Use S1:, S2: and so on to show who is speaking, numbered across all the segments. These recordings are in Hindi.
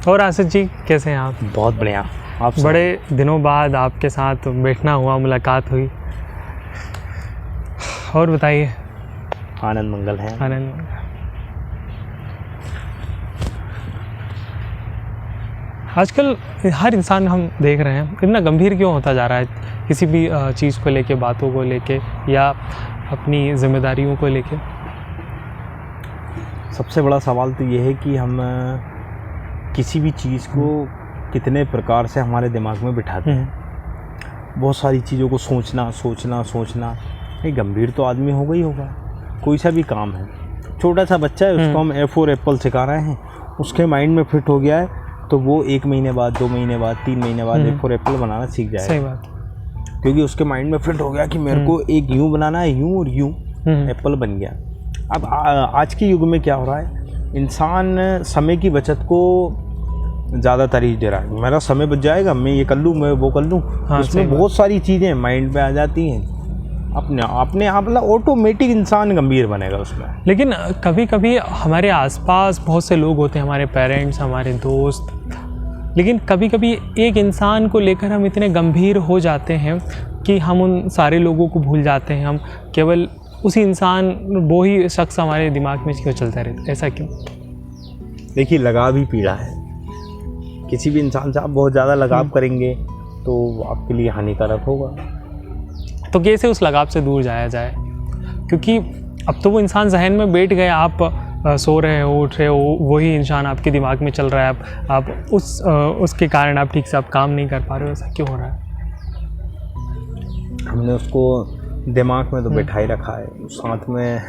S1: और आसिफ जी कैसे हैं आप?
S2: बहुत बढ़िया। आप
S1: बड़े दिनों बाद आपके साथ बैठना हुआ, मुलाकात हुई, और बताइए।
S2: आनंद मंगल है।
S1: आनंद मंगल। आजकल हर इंसान हम देख रहे हैं इतना गंभीर क्यों होता जा रहा है, किसी भी चीज़ को लेके, बातों को लेके या अपनी जिम्मेदारियों को लेके।
S2: सबसे बड़ा सवाल तो ये है कि हम किसी भी चीज़ को कितने प्रकार से हमारे दिमाग में बिठाते हैं। बहुत सारी चीज़ों को सोचना। ये गंभीर तो आदमी होगा ही होगा। कोई सा भी काम है, छोटा सा बच्चा है, उसको हम ए फॉर एप्पल सिखा रहे हैं, उसके माइंड में फिट हो गया है तो वो 1 महीने बाद, 2 महीने बाद, 3 महीने बाद ए फॉर एप्पल बनाना सीख जाएगा।
S1: सही बात।
S2: क्योंकि उसके माइंड में फिट हो गया कि मेरे को एक यूँ बनाना है, यूँ और यूँ, एप्पल बन गया। अब आज के युग में क्या हो रहा है, इंसान समय की बचत को ज़्यादा तरजीह दे रहा है। मेरा समय बच जाएगा, मैं ये कर लूँ, मैं वो कर लूँ।
S1: हाँ,
S2: उसमें बहुत सारी चीज़ें माइंड पे आ जाती हैं, अपने आप मतलब ऑटोमेटिक इंसान गंभीर बनेगा उसमें।
S1: लेकिन कभी कभी हमारे आसपास बहुत से लोग होते हैं, हमारे पेरेंट्स, हमारे दोस्त, लेकिन कभी कभी एक इंसान को लेकर हम इतने गंभीर हो जाते हैं कि हम उन सारे लोगों को भूल जाते हैं। हम केवल उसी इंसान, वो ही शख्स हमारे दिमाग में क्यों चलता रहता है, ऐसा क्यों?
S2: देखिए, लगाव ही पीड़ा है। किसी भी इंसान से आप बहुत ज़्यादा लगाव करेंगे तो आपके लिए हानिकारक होगा।
S1: तो कैसे उस लगाव से दूर जाया जाए? क्योंकि अब तो वो इंसान जहन में बैठ गया, आप सो रहे हो, उठ रहे हो, वही इंसान आपके दिमाग में चल रहा है। आप उसके कारण आप ठीक से आप काम नहीं कर पा रहे हो। ऐसा क्यों हो रहा है?
S2: हमने उसको दिमाग में तो बैठा ही रखा है, साथ में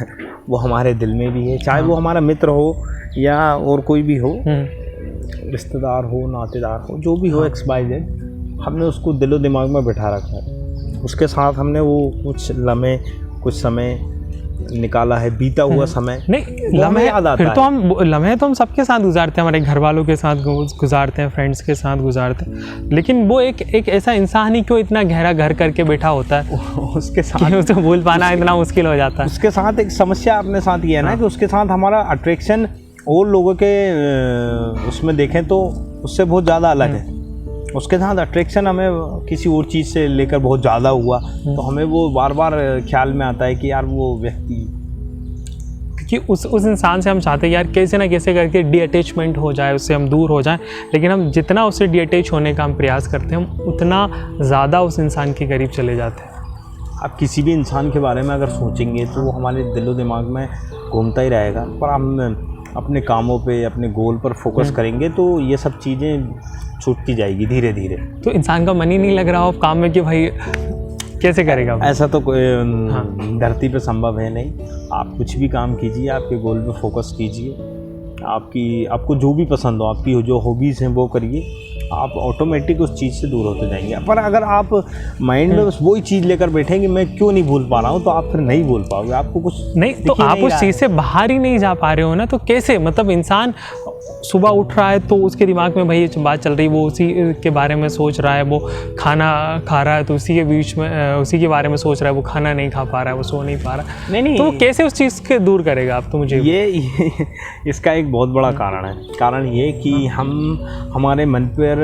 S2: वो हमारे दिल में भी है, चाहे वो हमारा मित्र हो या और कोई भी हो, रिश्तेदार हो, नातेदार हो, जो भी हो, XYZ, हमने उसको दिलो दिमाग में बैठा रखा है। उसके साथ हमने वो कुछ समय निकाला है, बीता हुआ समय।
S1: नहीं, लम्हे याद आता है। तो हम लम्हे तो हम सबके साथ गुजारते हैं, हमारे घर वालों के साथ गुजारते हैं, फ्रेंड्स के साथ गुजारते हैं, लेकिन वो एक ऐसा इंसान ही क्यों इतना गहरा घर करके बैठा होता है
S2: उसके साथ
S1: उसे भूल पाना इतना मुश्किल हो जाता है।
S2: उसके साथ एक समस्या अपने साथ ये है ना कि उसके साथ हमारा अट्रैक्शन और लोगों के उसमें देखें तो उससे बहुत ज़्यादा अलग है। उसके साथ अट्रैक्शन हमें किसी और चीज़ से लेकर बहुत ज़्यादा हुआ तो हमें वो बार बार ख्याल में आता है कि यार वो व्यक्ति,
S1: क्योंकि उस इंसान से हम चाहते हैं यार कैसे ना कैसे करके डी-अटैचमेंट हो जाए, उससे हम दूर हो जाएं, लेकिन हम जितना उससे डी-अटैच होने का हम प्रयास करते हैं, हम उतना ज़्यादा उस इंसान के करीब चले जाते हैं।
S2: आप किसी भी इंसान के बारे में अगर सोचेंगे तो वो हमारे दिलो दिमाग में घूमता ही रहेगा, पर हम अपने कामों पे, अपने गोल पर फोकस करेंगे तो ये सब चीज़ें छूटती जाएगी धीरे धीरे।
S1: तो इंसान का मन ही नहीं लग रहा हो काम में कि भाई कैसे करेगा?
S2: ऐसा तो कोई धरती पे संभव है नहीं। आप कुछ भी काम कीजिए, आपके गोल पे फोकस कीजिए, आपको जो भी पसंद हो, आपकी जो हॉबीज़ हैं वो करिए, आप ऑटोमेटिक उस चीज़ से दूर होते जाएंगे। पर अगर आप माइंड में बस वही चीज़ लेकर बैठेंगे, मैं क्यों नहीं भूल पा रहा हूँ, तो आप फिर नहीं भूल पाओगे। आपको कुछ
S1: नहीं, तो आप उस चीज़ से बाहर ही नहीं जा पा रहे हो ना, तो कैसे? मतलब इंसान सुबह उठ रहा है तो उसके दिमाग में भाई ये बात चल रही है, वो उसी के बारे में सोच रहा है, वो खाना खा रहा है तो उसी के बीच में उसी के बारे में सोच रहा है, वो खाना नहीं खा पा रहा है, वो सो नहीं पा रहा। नहीं, तो वो कैसे उस चीज़ के दूर करेगा? आप तो मुझे
S2: ये इसका एक बहुत बड़ा कारण है। कारण ये कि हम हमारे मन पर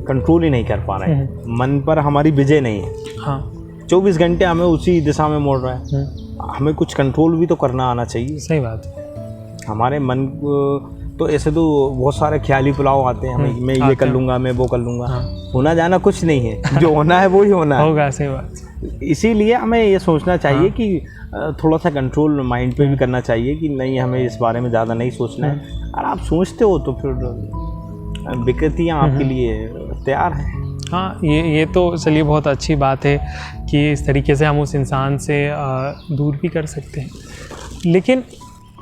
S2: कंट्रोल ही नहीं कर पा रहे हैं, मन पर हमारी विजय नहीं है।
S1: हाँ,
S2: 24 घंटे हमें उसी दिशा में मोड़ रहा है। हमें कुछ कंट्रोल भी तो करना आना चाहिए।
S1: सही बात है।
S2: हमारे मन तो ऐसे तो बहुत सारे ख्याली पुलाव आते हैं हमें, मैं ये कर लूँगा, मैं वो कर लूँगा। होना जाना कुछ नहीं है, जो होना है वो ही होना है।
S1: होगा, सही बात।
S2: इसीलिए हमें ये सोचना चाहिए कि थोड़ा सा कंट्रोल माइंड पे भी करना चाहिए कि नहीं, हमें इस बारे में ज़्यादा नहीं सोचना है। और आप सोचते हो तो फिर विकृतियाँ आपके लिए तैयार हैं।
S1: हाँ, ये तो चलिए बहुत अच्छी बात है कि इस तरीके से हम उस इंसान से दूर भी कर सकते हैं। लेकिन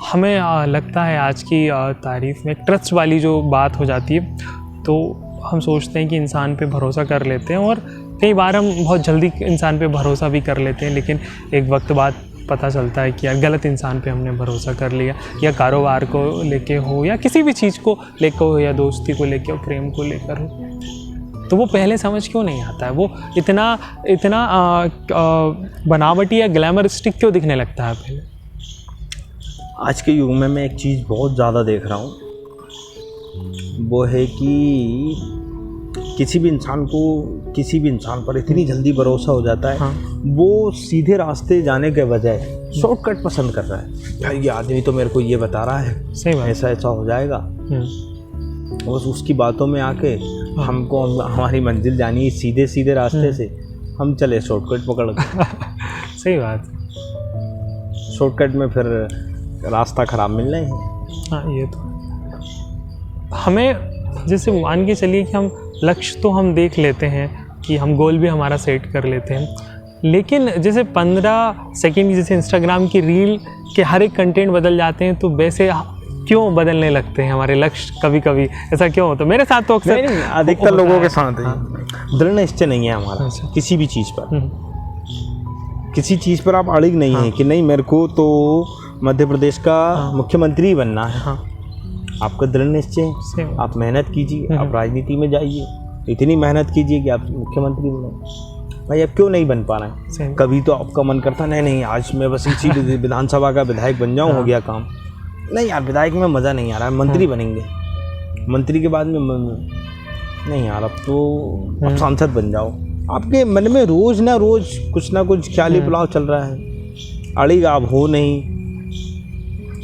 S1: हमें लगता है आज की तारीख में ट्रस्ट वाली जो बात हो जाती है, तो हम सोचते हैं कि इंसान पे भरोसा कर लेते हैं, और कई बार हम बहुत जल्दी इंसान पे भरोसा भी कर लेते हैं, लेकिन एक वक्त बाद पता चलता है कि यार गलत इंसान पे हमने भरोसा कर लिया, या कारोबार को लेके हो, या किसी भी चीज़ को लेकर हो, या दोस्ती को लेकर हो, प्रेम को लेकर हो। तो वो पहले समझ क्यों नहीं आता है? वो इतना बनावटी या ग्लैमरिस्टिक क्यों दिखने लगता है पहले?
S2: आज के युग में मैं एक चीज़ बहुत ज़्यादा देख रहा हूँ वो है कि किसी भी इंसान पर इतनी जल्दी भरोसा हो जाता है।
S1: हाँ।
S2: वो सीधे रास्ते जाने के बजाय शॉर्टकट पसंद कर रहा है। यार ये आदमी तो मेरे को ये बता रहा है,
S1: सही बात।
S2: ऐसा ऐसा हो जाएगा, बस उसकी बातों में आके हमको हमारी मंजिल जानी है सीधे सीधे रास्ते से, हम चले शॉर्टकट पकड़ के।
S1: सही बात।
S2: शॉर्टकट में फिर रास्ता खराब मिल रहे हैं।
S1: हाँ, ये तो हमें जैसे मान के चलिए कि हम लक्ष्य तो हम देख लेते हैं कि हम गोल भी हमारा सेट कर लेते हैं, लेकिन जैसे 15 सेकंड जैसे इंस्टाग्राम की रील के हर एक कंटेंट बदल जाते हैं, तो वैसे क्यों बदलने लगते हैं हमारे लक्ष्य? कभी कभी ऐसा क्यों होता है? मेरे साथ तो अक्सर
S2: अधिकतर लोगों के साथ है। दृढ़ निश्चय नहीं है हमारा।
S1: अच्छा।
S2: किसी भी चीज़ पर, किसी चीज़ पर आप अड़िग नहीं है कि नहीं मेरे को तो मध्य प्रदेश का मुख्यमंत्री बनना है।
S1: हाँ।
S2: आपका दृढ़ निश्चय है, आप मेहनत कीजिए, आप राजनीति में जाइए, इतनी मेहनत कीजिए कि आप मुख्यमंत्री बनो। भाई अब क्यों नहीं बन पा रहे हैं? कभी तो आपका मन करता नहीं आज मैं बस इसी विधानसभा का विधायक बन जाऊँ, हो गया काम। नहीं यार, विधायक में मज़ा नहीं आ रहा है, मंत्री बनेंगे। मंत्री के बाद में नहीं यार, अब तो आप सांसद बन जाओ। आपके मन में रोज़ ना रोज़ कुछ ना कुछ ख्याली पुलाव चल रहा है। अड़िग आप हो नहीं,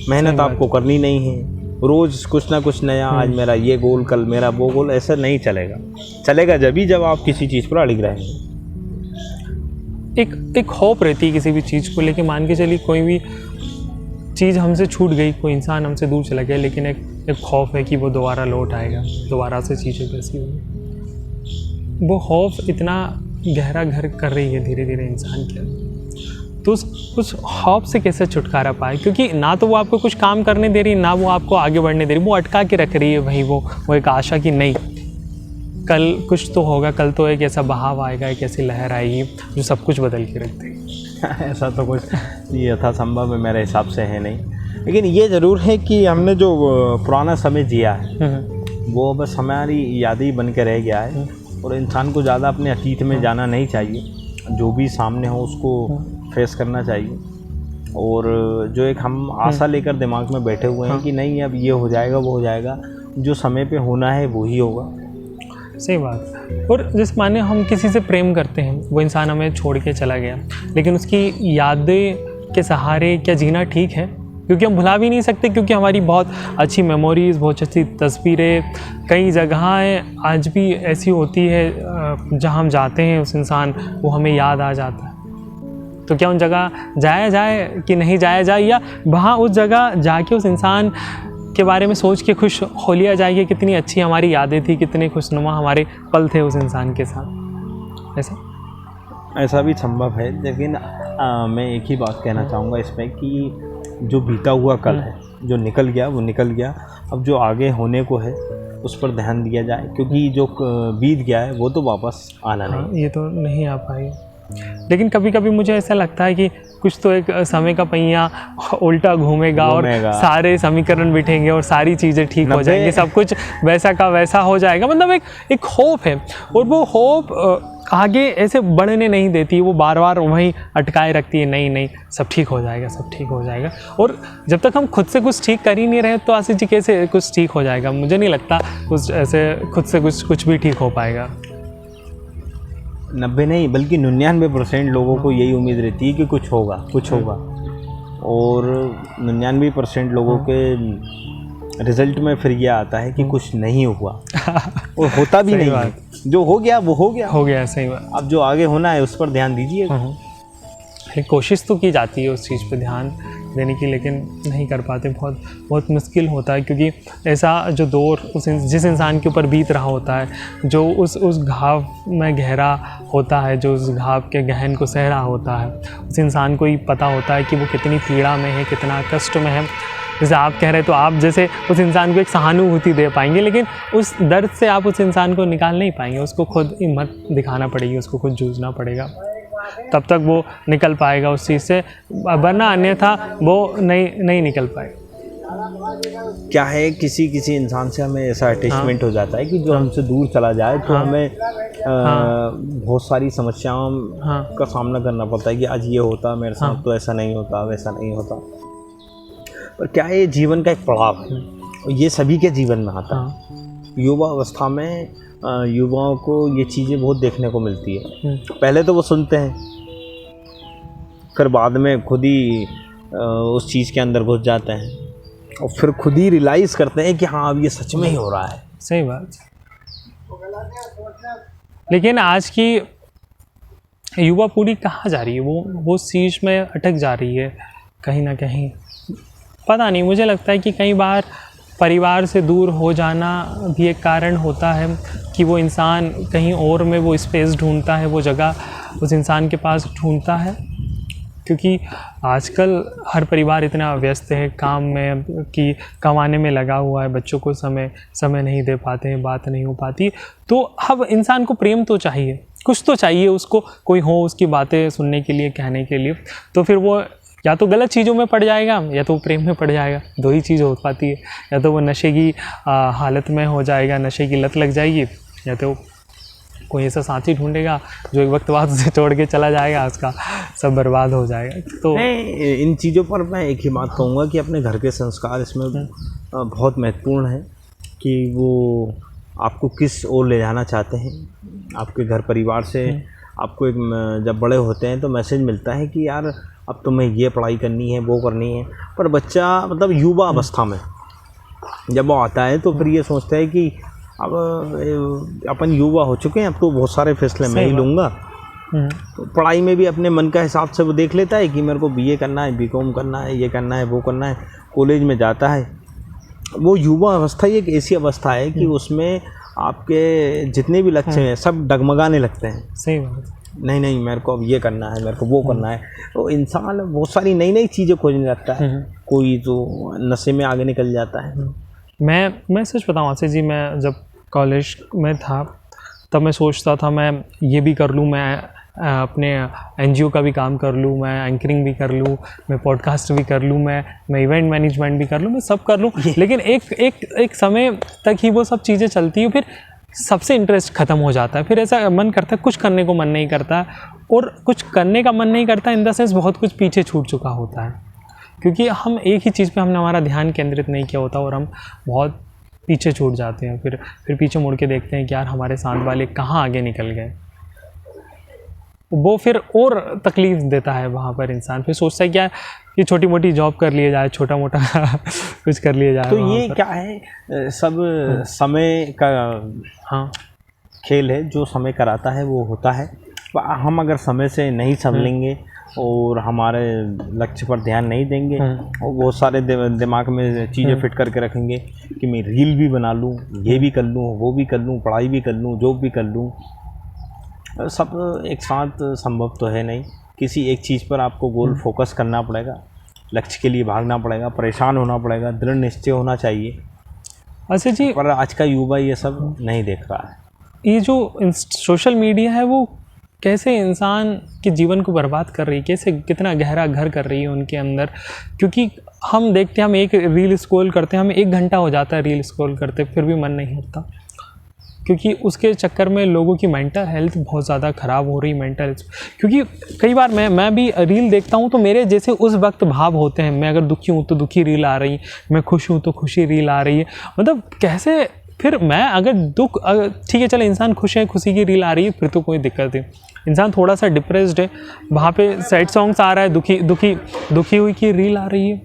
S2: मेहनत आपको करनी नहीं है, रोज़ कुछ ना कुछ नया, आज मेरा ये गोल, कल मेरा वो गोल, ऐसा नहीं चलेगा। चलेगा जब आप किसी चीज़ पर अड़िग रहेंगे।
S1: एक होप रहती है किसी भी चीज़ को लेके। मान के चलिए कोई भी चीज़ हमसे छूट गई, कोई इंसान हमसे दूर चला गया, लेकिन एक खौफ है कि वो दोबारा लौट आएगा, दोबारा से चीज़ें कैसी होंगी। वो खौफ इतना गहरा घर कर रही है धीरे धीरे इंसान के अंदर। तो उस खौफ से कैसे छुटकारा पाए? क्योंकि ना तो वो आपको कुछ काम करने दे रही है, ना वो आपको आगे बढ़ने दे रही, वो अटका के रख रही है। वही वो एक आशा कि नहीं, कल कुछ तो होगा, कल तो एक ऐसा बहाव आएगा, एक ऐसी लहर आएगी जो सब कुछ बदल के रख देगी।
S2: ऐसा तो कुछ यथासंभव है मेरे हिसाब से है नहीं, लेकिन ये ज़रूर है कि हमने जो पुराना समय जिया है वो बस हमारी यादें बन के रह गया है। और इंसान को ज़्यादा अपने अतीत में जाना नहीं चाहिए, जो भी सामने हो उसको फेस करना चाहिए। और जो एक हम आशा लेकर दिमाग में बैठे हुए हैं कि नहीं अब ये हो जाएगा वो हो जाएगा, जो समय पे होना है वो ही होगा।
S1: सही बात। और जिस माने हम किसी से प्रेम करते हैं, वो इंसान हमें छोड़ के चला गया, लेकिन उसकी यादें के सहारे क्या जीना ठीक है? क्योंकि हम भुला भी नहीं सकते, क्योंकि हमारी बहुत अच्छी मेमोरीज़, बहुत अच्छी तस्वीरें, कई जगहें आज भी ऐसी होती है जहाँ हम जाते हैं उस इंसान वो हमें याद आ जाता है। तो क्या उन जगह जाया जाए कि नहीं जाया जाए, या वहाँ उस जगह जाके उस इंसान के बारे में सोच के खुश हो लिया जाए कि कितनी अच्छी हमारी यादें थी, कितने खुशनुमा हमारे पल थे उस इंसान के साथ?
S2: ऐसा भी संभव है, लेकिन मैं एक ही बात कहना चाहूँगा इसमें कि जो बीता हुआ कल है, जो निकल गया वो निकल गया। अब जो आगे होने को है उस पर ध्यान दिया जाए, क्योंकि जो बीत गया है वो तो वापस आना नहीं।
S1: ये तो नहीं आ पाई। लेकिन कभी कभी मुझे ऐसा लगता है कि कुछ तो एक समय का पहिया उल्टा घूमेगा और सारे समीकरण बिठेंगे और सारी चीज़ें ठीक हो जाएंगी, सब कुछ वैसा का वैसा हो जाएगा। मतलब एक होप है, और वो होप आगे ऐसे बढ़ने नहीं देती, वो बार बार वहीं अटकाए रखती है, नहीं सब ठीक हो जाएगा, सब ठीक हो जाएगा। और जब तक हम खुद से कुछ ठीक कर ही नहीं रहे तो आशीष जी कैसे कुछ ठीक हो जाएगा? मुझे नहीं लगता कुछ ऐसे खुद से कुछ भी ठीक हो पाएगा।
S2: 90 नहीं बल्कि 99% लोगों को यही उम्मीद रहती है कि कुछ होगा, और 99% लोगों के रिजल्ट में फिर यह आता है कि कुछ नहीं हुआ और होता भी नहीं है। जो हो गया वो हो गया। सही बात। अब जो आगे होना है उस पर ध्यान दीजिए।
S1: कोशिश तो की जाती है उस चीज़ पे ध्यान देने की, लेकिन नहीं कर पाते, बहुत मुश्किल होता है। क्योंकि ऐसा जो दौर जिस इंसान के ऊपर बीत रहा होता है, जो उस घाव में गहरा होता है, जो उस घाव के गहन को सह रहा होता है, उस इंसान को ही पता होता है कि वो कितनी पीड़ा में है, कितना कष्ट में है। जैसे आप कह रहे तो आप जैसे उस इंसान को एक सहानुभूति दे पाएंगे, लेकिन उस दर्द से आप उस इंसान को निकाल नहीं पाएंगे। उसको खुद हिम्मत दिखाना पड़ेगी, उसको खुद जूझना पड़ेगा, तब तक वो निकल पाएगा उस चीज़ से, वरना अन्यथा वो नहीं निकल पाएगा।
S2: क्या है, किसी इंसान से हमें ऐसा अटैचमेंट हो जाता है कि जो हमसे दूर चला जाए तो हमें बहुत सारी समस्याओं का सामना करना पड़ता है कि आज ये होता मेरे साथ तो ऐसा नहीं होता, वैसा नहीं होता। पर क्या है, ये जीवन का एक पड़ाव है, ये सभी के जीवन में आता है।
S1: हाँ।
S2: युवा अवस्था में युवाओं को ये चीज़ें बहुत देखने को मिलती है। पहले तो वो सुनते हैं, फिर बाद में खुद ही उस चीज़ के अंदर घुस जाते हैं और फिर खुद ही रियलाइज़ करते हैं कि हाँ अब ये सच में ही हो रहा है।
S1: सही बात। लेकिन आज की युवा पीढ़ी कहाँ जा रही है? वो उस चीज़ में अटक जा रही है कहीं ना कहीं। पता नहीं, मुझे लगता है कि कई बार परिवार से दूर हो जाना भी एक कारण होता है कि वो इंसान कहीं और में वो स्पेस ढूंढता है, वो जगह उस इंसान के पास ढूंढता है। क्योंकि आजकल हर परिवार इतना व्यस्त है काम में कि कमाने में लगा हुआ है, बच्चों को समय नहीं दे पाते हैं, बात नहीं हो पाती। तो अब इंसान को प्रेम तो चाहिए, कुछ तो चाहिए उसको, कोई हो उसकी बातें सुनने के लिए, कहने के लिए। तो फिर वो या तो गलत चीज़ों में पड़ जाएगा या तो प्रेम में पड़ जाएगा, दो ही चीज़ हो पाती है। या तो वो नशे की हालत में हो जाएगा, नशे की लत लग जाएगी, या तो कोई ऐसा साथी ढूंढेगा जो एक वक्त बाद उसे छोड़ के चला जाएगा, उसका सब बर्बाद हो जाएगा। तो
S2: इन चीज़ों पर मैं एक ही बात कहूँगा कि अपने घर के संस्कार इसमें बहुत महत्वपूर्ण है कि वो आपको किस ओर ले जाना चाहते हैं। आपके घर परिवार से आपको एक जब बड़े होते हैं तो मैसेज मिलता है कि यार अब तुम्हें ये पढ़ाई करनी है, वो करनी है। पर बच्चा मतलब युवा अवस्था में जब वो आता है तो फिर ये सोचता है कि अब अपन युवा हो चुके हैं, अब तो बहुत सारे फैसले मैं ही लूँगा। तो पढ़ाई में भी अपने मन का हिसाब से वो देख लेता है कि मेरे को बीए करना है, बीकॉम करना है, ये करना है, वो करना है। कॉलेज में जाता है। वो युवा अवस्था ही एक ऐसी अवस्था है कि उसमें आपके जितने भी लक्ष्य हैं सब डगमगाने लगते हैं।
S1: सही बात।
S2: नहीं मेरे को अब ये करना है, मेरे को वो करना है। तो इंसान बहुत सारी नई चीज़ें खोजने लगता है। कोई तो नशे में आगे निकल जाता है।
S1: मैं सच बताऊँ आशीष जी, मैं जब कॉलेज में था तब मैं सोचता था मैं ये भी कर लूँ, मैं अपने एनजीओ का भी काम कर लूँ, मैं एंकरिंग भी कर लूँ, मैं पॉडकास्ट भी कर लूँ, मैं इवेंट मैनेजमेंट भी कर लूँ, मैं सब कर लूँ। लेकिन एक समय तक ही वो सब चीज़ें चलती है, फिर सबसे इंटरेस्ट ख़त्म हो जाता है। फिर ऐसा मन करता है, कुछ करने को मन नहीं करता, और कुछ करने का मन नहीं करता इन द सेंस बहुत कुछ पीछे छूट चुका होता है, क्योंकि हम एक ही चीज़ पे हमने हमारा ध्यान केंद्रित नहीं किया होता और हम बहुत पीछे छूट जाते हैं। फिर पीछे मुड़ के देखते हैं कि यार हमारे साथ वाले कहाँ आगे निकल गए। वो फिर और तकलीफ़ देता है वहाँ पर इंसान। फिर सोचता है क्या ये छोटी मोटी जॉब कर लिए जाए, छोटा मोटा कुछ कर लिए जाए।
S2: तो ये क्या है, सब समय का खेल है। जो समय कराता है वो होता है। हम अगर समय से नहीं संभलेंगे और हमारे लक्ष्य पर ध्यान नहीं देंगे और बहुत सारे दिमाग में चीज़ें फिट करके रखेंगे कि मैं रील भी बना लूँ, ये भी कर लूँ, वो भी कर लूँ, पढ़ाई भी कर लूँ, जॉब भी कर लूँ। सब एक साथ संभव तो है नहीं। किसी एक चीज़ पर आपको गोल फोकस करना पड़ेगा, लक्ष्य के लिए भागना पड़ेगा, परेशान होना पड़ेगा, दृढ़ निश्चय होना चाहिए।
S1: अच्छा जी,
S2: पर आज का युवा ये सब नहीं देख रहा है।
S1: ये जो सोशल मीडिया है वो कैसे इंसान के जीवन को बर्बाद कर रही है, कैसे कितना गहरा घर कर रही है उनके अंदर। क्योंकि हम देखते हैं, हम एक रील स्क्रॉल करते हैं, हमें 1 घंटा हो जाता है रील स्क्रॉल करते, फिर भी मन नहीं होता, क्योंकि उसके चक्कर में लोगों की मेंटल हेल्थ बहुत ज़्यादा ख़राब हो रही है। मेंटल हेल्थ, क्योंकि कई बार मैं भी रील देखता हूँ तो मेरे जैसे उस वक्त भाव होते हैं। मैं अगर दुखी हूँ तो दुखी रील आ रही है, मैं खुश हूँ तो खुशी रील आ रही है। मतलब कैसे, फिर मैं अगर ठीक है चलो इंसान खुश है, खुशी की रील आ रही है, फिर तो कोई दिक्कत है। इंसान थोड़ा सा डिप्रेस्ड है, वहाँ पे सैड सॉन्ग्स आ रहा है, दुखी हुई की रील आ रही है,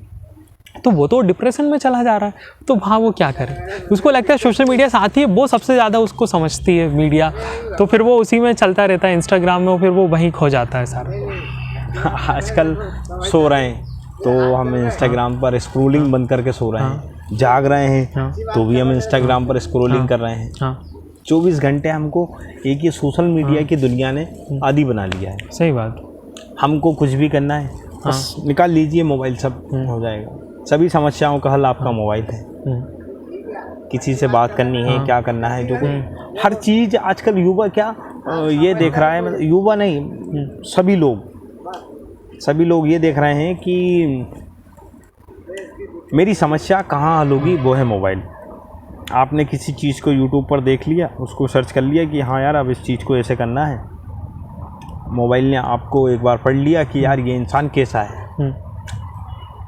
S1: तो वो तो डिप्रेशन में चला जा रहा है। तो वहाँ वो क्या करे, उसको लगता है सोशल मीडिया साथी है, वो सबसे ज़्यादा उसको समझती है मीडिया, तो फिर वो उसी में चलता रहता है इंस्टाग्राम में, फिर वो वहीं खो जाता है सारा।
S2: आजकल सो रहे हैं तो हम इंस्टाग्राम पर स्क्रोलिंग बंद करके सो रहे हैं। जाग रहे हैं तो भी हम इंस्टाग्राम पर स्क्रोलिंग कर रहे हैं। 24 घंटे हमको एक ही सोशल मीडिया की दुनिया ने आदी बना लिया है।
S1: सही बात।
S2: हमको कुछ भी करना है बस निकाल लीजिए मोबाइल, सब हो जाएगा। सभी समस्याओं का हल आपका मोबाइल है। किसी से बात करनी है, क्या करना है, जो हर चीज़ आजकल युवा क्या ये देख रहा है, मतलब युवा नहीं, सभी लोग ये देख रहे हैं कि मेरी समस्या कहाँ हल होगी, वो है मोबाइल। आपने किसी चीज़ को यूट्यूब पर देख लिया, उसको सर्च कर लिया कि हाँ यार अब इस चीज़ को ऐसे करना है। मोबाइल ने आपको एक बार पढ़ लिया कि यार ये इंसान कैसा है,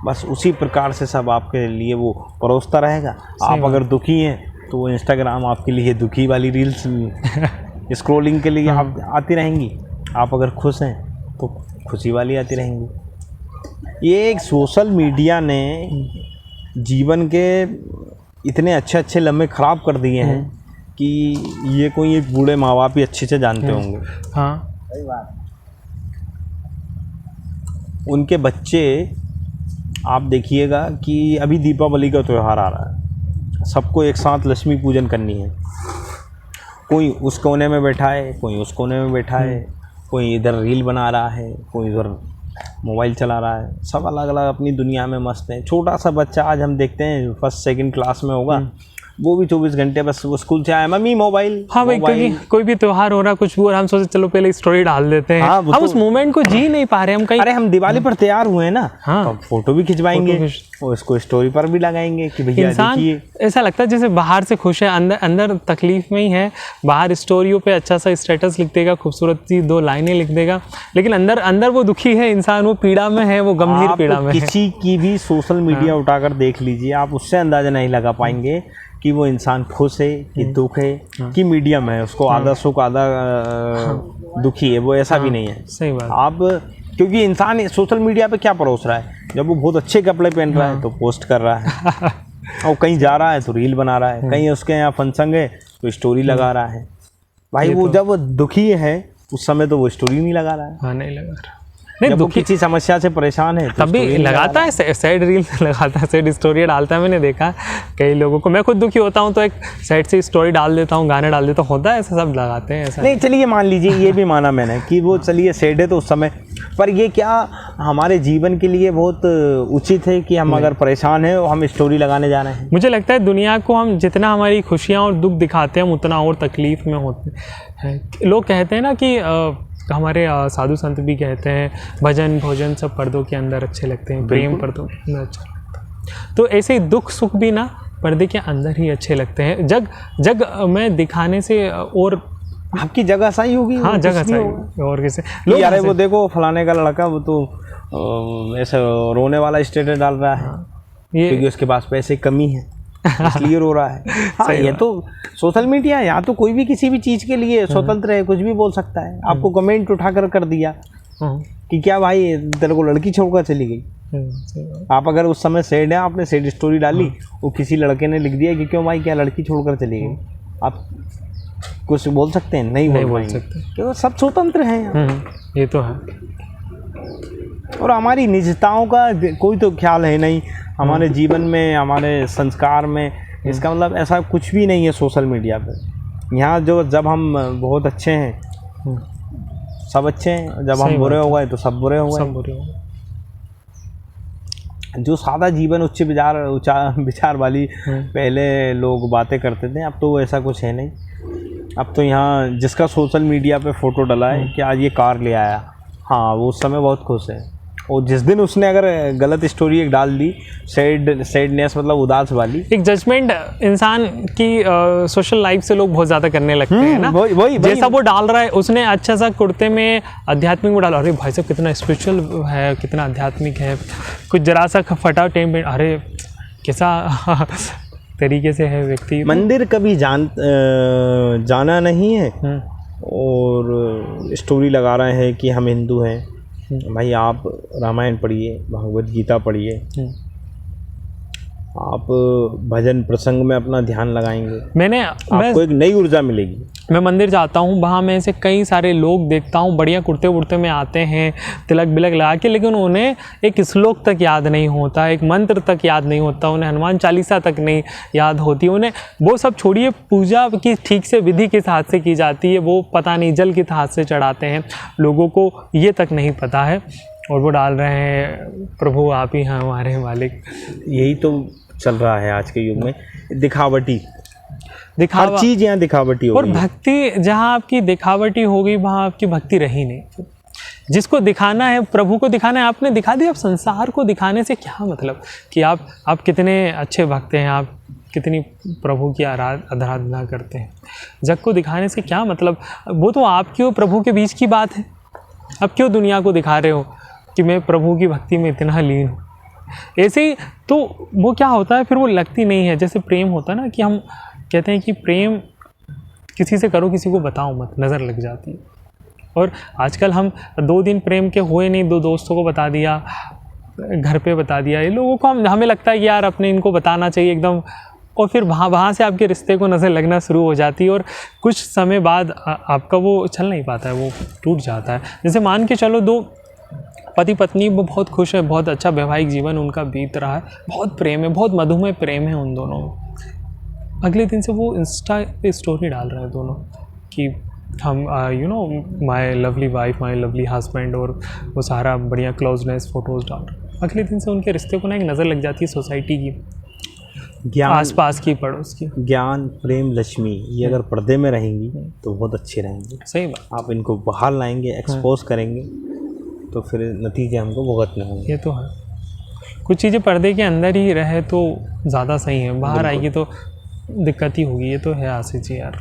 S2: बस उसी प्रकार से सब आपके लिए वो परोसता रहेगा। आप अगर दुखी हैं तो वो इंस्टाग्राम आपके लिए दुखी वाली रील्स स्क्रॉलिंग के लिए आप आती रहेंगी। आप अगर खुश हैं तो खुशी वाली आती रहेंगी। ये एक सोशल मीडिया ने जीवन के इतने अच्छे अच्छे लम्हे ख़राब कर दिए हैं कि ये कोई एक बूढ़े माँ बाप ही अच्छे से जानते होंगे।
S1: हाँ,
S2: सही बात। उनके बच्चे, आप देखिएगा कि अभी दीपावली का त्यौहार आ रहा है, सबको एक साथ लक्ष्मी पूजन करनी है। कोई उस कोने में बैठा है, कोई उस कोने में बैठा है, कोई इधर रील बना रहा है, कोई इधर मोबाइल चला रहा है। सब अलग अलग अपनी दुनिया में मस्त है। छोटा सा बच्चा आज हम देखते हैं फर्स्ट सेकंड क्लास में होगा, वो भी 24 घंटे बस वो स्कूल से आया, मम्मी मोबाइल।
S1: हाँ भाई, क्योंकि कोई भी त्योहार हो रहा कुछ भी और हम सोचे चलो पहले स्टोरी डाल देते हैं।
S2: हाँ,
S1: हम उस मोमेंट को जी नहीं पा रहे। हम कहीं,
S2: अरे हम दिवाली पर तैयार हुए हैं ना,
S1: हाँ,
S2: तो फोटो भी खिंचवाएंगे और इसको स्टोरी पर भी लगाएंगे कि भैया देखिए।
S1: ऐसा लगता है जैसे बाहर से खुश है, अंदर अंदर तकलीफ में ही है। बाहर स्टोरियों पे अच्छा सा स्टेटस लिख देगा, खूबसूरत सी 2 लाइनें लिख देगा, लेकिन अंदर अंदर वो दुखी है इंसान, वो पीड़ा में है, वो गंभीर पीड़ा में है।
S2: किसी की भी सोशल मीडिया उठाकर देख लीजिए, आप उससे अंदाजा नहीं लगा पाएंगे कि वो इंसान खुश है कि दुख है कि मीडियम है, उसको आधा सुख आधा दुखी है, वो ऐसा भी नहीं है।
S1: सही बात।
S2: आप क्योंकि इंसान सोशल मीडिया पे क्या परोस रहा है, जब वो बहुत अच्छे कपड़े पहन रहा है तो पोस्ट कर रहा है, और कहीं जा रहा है तो रील बना रहा है, कहीं उसके यहाँ फंक्शन है तो स्टोरी लगा रहा है। भाई वो जब वो दुखी है उस समय तो वो स्टोरी नहीं लगा रहा है।
S1: हाँ, नहीं लगा रहा। नहीं,
S2: जब दुखी किसी समस्या से परेशान है
S1: तब भी लगाता है, सैड रील लगाता है, सैड स्टोरी डालता है। मैंने देखा कई लोगों को, मैं खुद दुखी होता हूँ तो एक सैड से स्टोरी डाल देता हूँ, गाने डाल देता हूँ, होता है ऐसा, सब लगाते हैं ऐसा।
S2: नहीं, चलिए मान लीजिए ये भी माना मैंने कि वो चलिए सैड है तो उस समय, पर ये क्या हमारे जीवन के लिए बहुत उचित है कि हम अगर परेशान हैं और हम स्टोरी लगाने जा रहे हैं?
S1: मुझे लगता है दुनिया को हम जितना हमारी खुशियाँ और दुख दिखाते हैं हम उतना और तकलीफ़ में होते हैं। लोग कहते हैं ना कि हमारे साधु संत भी कहते हैं भजन भोजन सब पर्दों के अंदर अच्छे लगते हैं, प्रेम पर्दों के अंदर अच्छा लगता है। तो ऐसे ही दुख सुख भी ना पर्दे के अंदर ही अच्छे लगते हैं। जग में दिखाने से और
S2: आपकी जगह सही होगी।
S1: हाँ, जगह सही होगी और किसे
S2: लोग यार वो देखो फलाने का लड़का वो तो ऐसा रोने वाला स्टेटस डाल रहा है, क्योंकि उसके पास पैसे कमी है इसलिए रो रहा है। हाँ, ये तो सोशल मीडिया है, यहाँ तो कोई भी किसी भी चीज़ के लिए स्वतंत्र है, कुछ भी बोल सकता है। आपको कमेंट उठाकर कर दिया कि क्या भाई तेरे को लड़की छोड़कर चली गई। आप अगर उस समय सैड है, आपने सैड स्टोरी डाली, वो किसी लड़के ने लिख दिया कि क्यों भाई क्या लड़की छोड़कर चली गई, आप कुछ बोल सकते हैं? नहीं बोल सकते, क्योंकि सब स्वतंत्र हैं।
S1: ये तो है।
S2: और हमारी निजताओं का कोई तो ख्याल है नहीं हमारे जीवन में, हमारे संस्कार में। इसका मतलब ऐसा कुछ भी नहीं है सोशल मीडिया पे। यहाँ जब हम बहुत अच्छे हैं सब अच्छे हैं, जब हम बुरे हो गए तो सब बुरे हो गए। जो सादा जीवन उच्च विचार वाली पहले लोग बातें करते थे, अब तो वो ऐसा कुछ है नहीं। अब तो यहाँ जिसका सोशल मीडिया पे फ़ोटो डला है कि आज ये कार ले आया, हाँ वो उस समय बहुत खुश है। और जिस दिन उसने अगर गलत स्टोरी एक डाल दी, सैडनेस मतलब उदास वाली, एक
S1: जजमेंट इंसान की सोशल लाइफ से लोग बहुत ज़्यादा करने लगते हैं ना। वही जैसा वो डाल रहा है, उसने अच्छा सा कुर्ते में आध्यात्मिक वो डाला, अरे भाई साहब कितना स्पिरिचुअल है, कितना आध्यात्मिक है। कुछ जरा सा फटा टेम, अरे कैसा तरीके से है व्यक्ति।
S2: मंदिर कभी जाना नहीं है और स्टोरी लगा रहे हैं कि हम हिंदू हैं। भाई आप रामायण पढ़िए, भगवत गीता पढ़िए, आप भजन प्रसंग में अपना ध्यान लगाएंगे, आपको एक नई ऊर्जा मिलेगी।
S1: मैं मंदिर जाता हूँ, वहाँ में से कई सारे लोग देखता हूँ बढ़िया कुर्ते वुर्ते में आते हैं, तिलक बिलक लगा के, लेकिन उन्हें एक श्लोक तक याद नहीं होता, एक मंत्र तक याद नहीं होता, उन्हें हनुमान चालीसा तक नहीं याद होती। उन्हें वो सब छोड़िए, पूजा की ठीक से विधि किस हाथ से की जाती है वो पता नहीं, जल किस हाथ से चढ़ाते हैं, लोगों को ये तक नहीं पता है। और वो डाल रहे हैं प्रभु आप ही हैं हमारे मालिक।
S2: यही तो चल रहा है आज के युग में, दिखावटी हर चीज़ यहाँ दिखावटी हो
S1: और भक्ति जहाँ आपकी दिखावटी हो गई वहाँ आपकी भक्ति रही नहीं। जिसको दिखाना है, प्रभु को दिखाना है, आपने दिखा दिया। अब संसार को दिखाने से क्या मतलब कि आप कितने अच्छे भक्त हैं, आप कितनी प्रभु की आराधना करते हैं। जग को दिखाने से क्या मतलब, वो तो आपकी और प्रभु के बीच की बात है। अब क्यों दुनिया को दिखा रहे हो कि मैं प्रभु की भक्ति में इतना लीन हूँ। ऐसे ही तो वो क्या होता है फिर वो लगती नहीं है। जैसे प्रेम होता है ना कि हम कहते हैं कि प्रेम किसी से करो, किसी को बताओ मत, नज़र लग जाती है। और आजकल हम 2 दिन प्रेम के हुए नहीं, 2 दोस्तों को बता दिया, घर पे बता दिया, ये लोगों को हमें लगता है कि यार अपने इनको बताना चाहिए एकदम, और फिर वहाँ से आपके रिश्ते को नज़र लगना शुरू हो जाती है और कुछ समय बाद आपका वो चल नहीं पाता है, वो टूट जाता है। जैसे मान के चलो 2 पति पत्नी, वो बहुत खुश है, बहुत अच्छा वैवाहिक जीवन उनका बीत रहा है, बहुत प्रेम है, बहुत मधुमेह प्रेम है उन दोनों में। अगले दिन से वो इंस्टा पे स्टोरी डाल रहे हैं दोनों कि हम you know my lovely wife, my lovely husband, और वो सारा बढ़िया क्लोजनेस फ़ोटोज़ डाल रहे हैं। अगले दिन से उनके रिश्ते को ना एक नज़र लग जाती है सोसाइटी की,
S2: ज्ञान,
S1: आसपास की, पड़ोस की।
S2: ज्ञान, प्रेम, लक्ष्मी, ये अगर पर्दे में रहेंगी तो बहुत अच्छे रहेंगे।
S1: सही बात।
S2: आप इनको बाहर लाएंगे, एक्सपोज करेंगे, तो फिर नतीजे हमको भुगतने होंगे।
S1: ये तो है, कुछ चीज़ें पर्दे के अंदर ही रहे तो ज़्यादा सही है, बाहर आएगी तो दिक्कत ही होगी। ये तो है आशीष जी यार,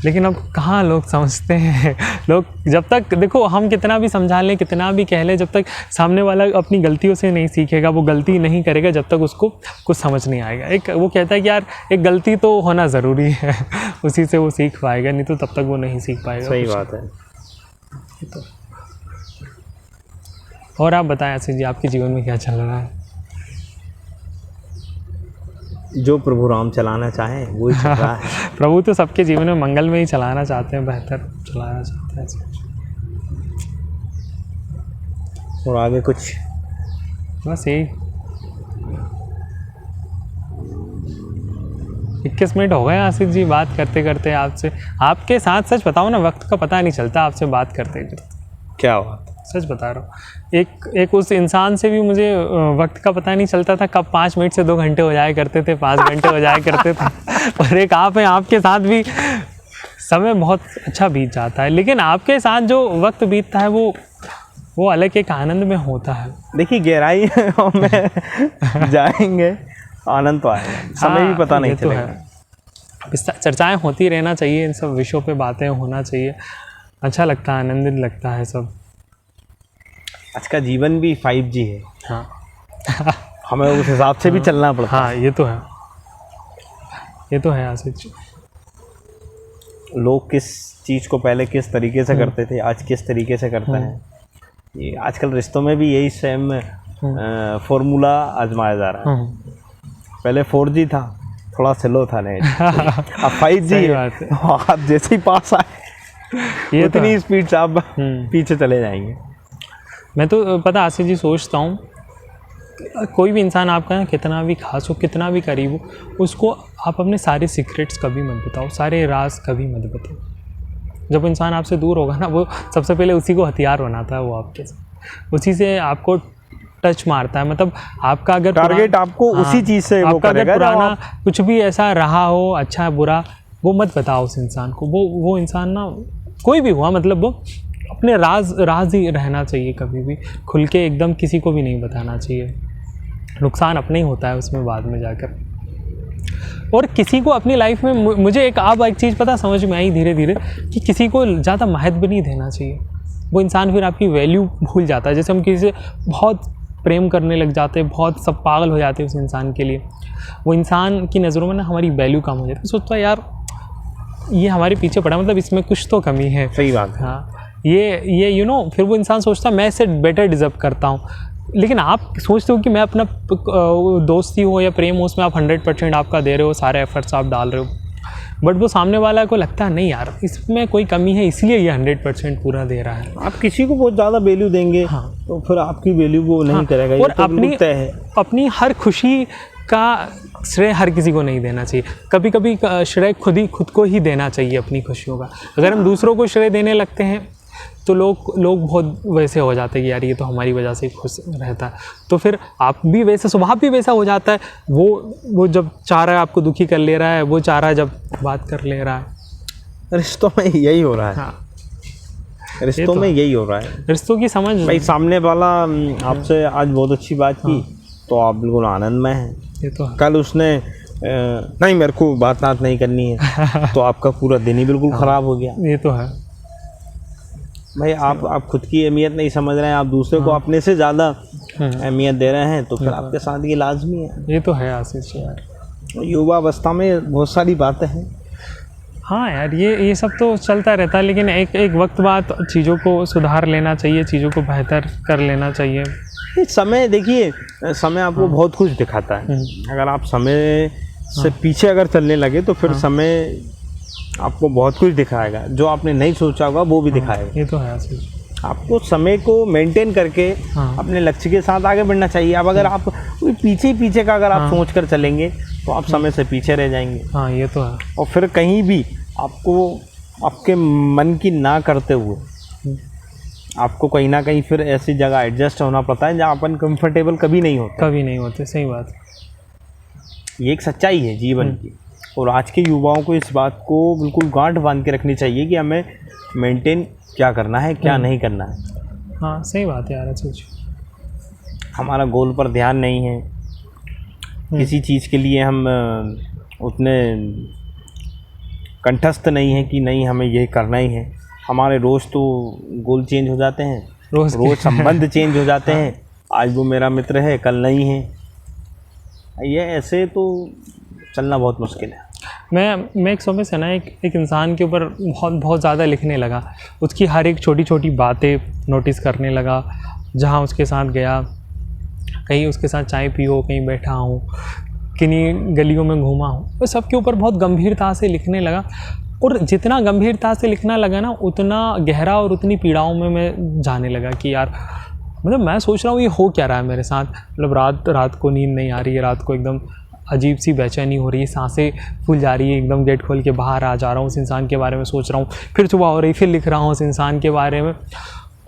S1: लेकिन अब कहाँ लोग समझते हैं। लोग जब तक देखो हम कितना भी समझा लें, कितना भी कह लें, जब तक सामने वाला अपनी गलतियों से नहीं सीखेगा, वो गलती नहीं करेगा, जब तक उसको कुछ समझ नहीं आएगा। एक वो कहता है कि यार एक गलती तो होना ज़रूरी है, उसी से वो सीख पाएगा, नहीं तो तब तक वो नहीं सीख पाएगा।
S2: सही बात है।
S1: तो और आप बताएं आशीष जी, आपके जीवन में क्या चल रहा है?
S2: जो प्रभु राम चलाना चाहें वो ही चल रहा है।
S1: प्रभु तो सबके जीवन में मंगल में ही चलाना चाहते हैं, बेहतर चलाना चाहते हैं।
S2: और आगे कुछ
S1: बस यही 21 मिनट हो गए आशीष जी बात करते करते आपसे। आपके साथ सच बताओ ना, वक्त का पता नहीं चलता आपसे बात करते करते।
S2: क्या बात,
S1: सच बता रहा हूँ। एक उस इंसान से भी मुझे वक्त का पता नहीं चलता था, कब 5 मिनट से 2 घंटे हो जाया करते थे, 5 घंटे हो जाया करते थे। और एक आप हैं, आपके साथ भी समय बहुत अच्छा बीत जाता है, लेकिन आपके साथ जो वक्त बीतता है वो अलग एक आनंद में होता है।
S2: देखिए गहराई में जाएंगे, आनंद तो आएगा, समय भी पता नहीं चलेगा।
S1: चर्चाएं होती रहना चाहिए, इन सब विषयों पे बातें होना चाहिए, अच्छा लगता है, आनंदित लगता है सब।
S2: आज का जीवन भी 5G है।
S1: हाँ
S2: हमें उस हिसाब से भी चलना पड़ता है।
S1: हाँ, ये तो है, ये तो है आशीष जी।
S2: लोग किस चीज़ को पहले किस तरीके से करते थे, आज किस तरीके से करते हैं। ये आजकल रिश्तों में भी यही सेम फॉर्मूला आजमाया जा रहा है। पहले 4G था, थोड़ा स्लो था नेट, अब 5G है। आप जैसे ही पास आए उतनी स्पीड से आप पीछे चले जाएंगे।
S1: मैं तो पता आशीष जी सोचता हूँ, कोई भी इंसान आपका ना कितना भी खास हो, कितना भी करीब हो, उसको आप अपने सारे सीक्रेट्स कभी मत बताओ, सारे राज कभी मत बताओ। जब इंसान आपसे दूर होगा ना, वो सबसे पहले उसी को हथियार बनाता है, वो आपके साथ उसी से आपको टच मारता है। मतलब आपका अगर
S2: टारगेट आपको उसी चीज़ से वो करेगा।
S1: अगर पुराना कुछ भी ऐसा रहा हो, अच्छा बुरा, वो मत बताओ उस इंसान को। वो इंसान ना कोई भी हुआ, मतलब वो अपने राज ही रहना चाहिए, कभी भी खुल के एकदम किसी को भी नहीं बताना चाहिए। नुकसान अपने ही होता है उसमें बाद में जाकर। और किसी को अपनी लाइफ में, मुझे एक चीज़ पता समझ में आई धीरे धीरे, कि किसी को ज़्यादा महत्व नहीं देना चाहिए। वो इंसान फिर आपकी वैल्यू भूल जाता है। जैसे हम किसी से बहुत प्रेम करने लग जाते हैं, बहुत सब पागल हो जाते हैं उस इंसान के लिए, वो इंसान की नज़रों में ना हमारी वैल्यू कम हो जाती है। सोचता है यार ये हमारे पीछे पड़ा, मतलब इसमें कुछ तो कमी है।
S2: सही बात है।
S1: हाँ, ये यू नो, फिर वो इंसान सोचता है मैं इससे बेटर डिज़र्व करता हूँ। लेकिन आप सोचते हो कि मैं अपना दोस्ती हो या प्रेम हो, उसमें आप 100% आपका दे रहे हो, सारे एफर्ट्स आप डाल रहे हो, बट वो सामने वाला को लगता है नहीं यार इसमें कोई कमी है, इसलिए ये 100% पूरा दे रहा है।
S2: आप किसी को बहुत ज़्यादा वैल्यू देंगे, हाँ, तो फिर आपकी वैल्यू वो नहीं करेगा।
S1: और
S2: तो
S1: अपनी हर खुशी का श्रेय हर किसी को नहीं देना चाहिए। कभी कभी श्रेय खुद को ही देना चाहिए अपनी खुशियों का। अगर हम दूसरों को श्रेय देने लगते हैं तो लोग बहुत वैसे हो जाते हैं कि यार ये तो हमारी वजह से खुश रहता है, तो फिर आप भी वैसे, स्वभाव भी वैसा हो जाता है। वो जब चाह रहा है आपको दुखी कर ले रहा है, वो चाह रहा है जब बात कर ले रहा है।
S2: रिश्तों में यही हो रहा है।
S1: हाँ,
S2: रिश्तों में यही हो रहा है।
S1: रिश्तों की समझ
S2: भाई, सामने वाला आपसे आज बहुत अच्छी बात की तो आप बिल्कुल आनंद में हैं।
S1: ये तो
S2: कल उसने नहीं मेरे को बात नहीं करनी है तो आपका पूरा दिन ही बिल्कुल ख़राब हो गया।
S1: ये तो है
S2: भाई, आप खुद की अहमियत नहीं समझ रहे हैं, आप दूसरे को अपने से ज़्यादा अहमियत दे रहे हैं तो फिर आपके साथ ये लाजमी है।
S1: ये तो है आशीष यार।
S2: युवा अवस्था में बहुत सारी बातें हैं।
S1: हाँ यार, ये सब तो चलता रहता है, लेकिन एक वक्त बाद चीज़ों को सुधार लेना चाहिए, चीज़ों को बेहतर कर लेना चाहिए।
S2: समय, देखिए समय आपको बहुत कुछ दिखाता है। अगर आप समय से पीछे अगर चलने लगे तो फिर समय आपको बहुत कुछ दिखाएगा, जो आपने नहीं सोचा होगा वो भी दिखाएगा।
S1: ये तो है आशीष।
S2: आपको समय को मेंटेन करके अपने लक्ष्य के साथ आगे बढ़ना चाहिए। अब अगर आप पीछे का अगर आप सोच कर चलेंगे तो आप समय से पीछे रह जाएंगे।
S1: हाँ, ये तो है।
S2: और फिर कहीं भी आपको आपके मन की ना करते हुए आपको कहीं ना कहीं फिर ऐसी जगह एडजस्ट होना पड़ता है जहाँ अपन कंफर्टेबल कभी नहीं होते।
S1: सही बात।
S2: ये एक सच्चाई है जीवन की, और आज के युवाओं को इस बात को बिल्कुल गांठ बांध के रखनी चाहिए कि हमें मेंटेन क्या करना है, क्या नहीं करना है।
S1: हाँ, सही बात है यार आशीष।
S2: हमारा गोल पर ध्यान नहीं है, किसी चीज़ के लिए हम उतने कंठस्थ नहीं है कि नहीं हमें ये करना ही है। हमारे रोज़ तो गोल चेंज हो जाते हैं, रोज़ संबंध चेंज हो जाते हैं। आज वो मेरा मित्र है, कल नहीं है। ये ऐसे तो चलना बहुत मुश्किल है।
S1: मैं एक समय से ना एक इंसान के ऊपर बहुत ज़्यादा लिखने लगा, उसकी हर एक छोटी छोटी बातें नोटिस करने लगा। जहाँ उसके साथ गया, कहीं उसके साथ चाय पी हो, कहीं बैठा हूँ, किन्हीं गलियों में घूमा हूँ, तो सबके ऊपर बहुत गंभीरता से लिखने लगा। और जितना गंभीरता से लिखना लगा ना, उतना गहरा और उतनी पीड़ाओं में मैं जाने लगा कि यार, मतलब मैं सोच रहा हूँ ये हो क्या रहा है मेरे साथ। मतलब रात को नींद नहीं आ रही है, रात को एकदम अजीब सी बेचैनी हो रही है, सांसें फूल जा रही है, एकदम गेट खोल के बाहर आ जा रहा हूँ, उस इंसान के बारे में सोच रहा हूँ, फिर सुबह हो रही, फिर लिख रहा हूँ उस इंसान के बारे में।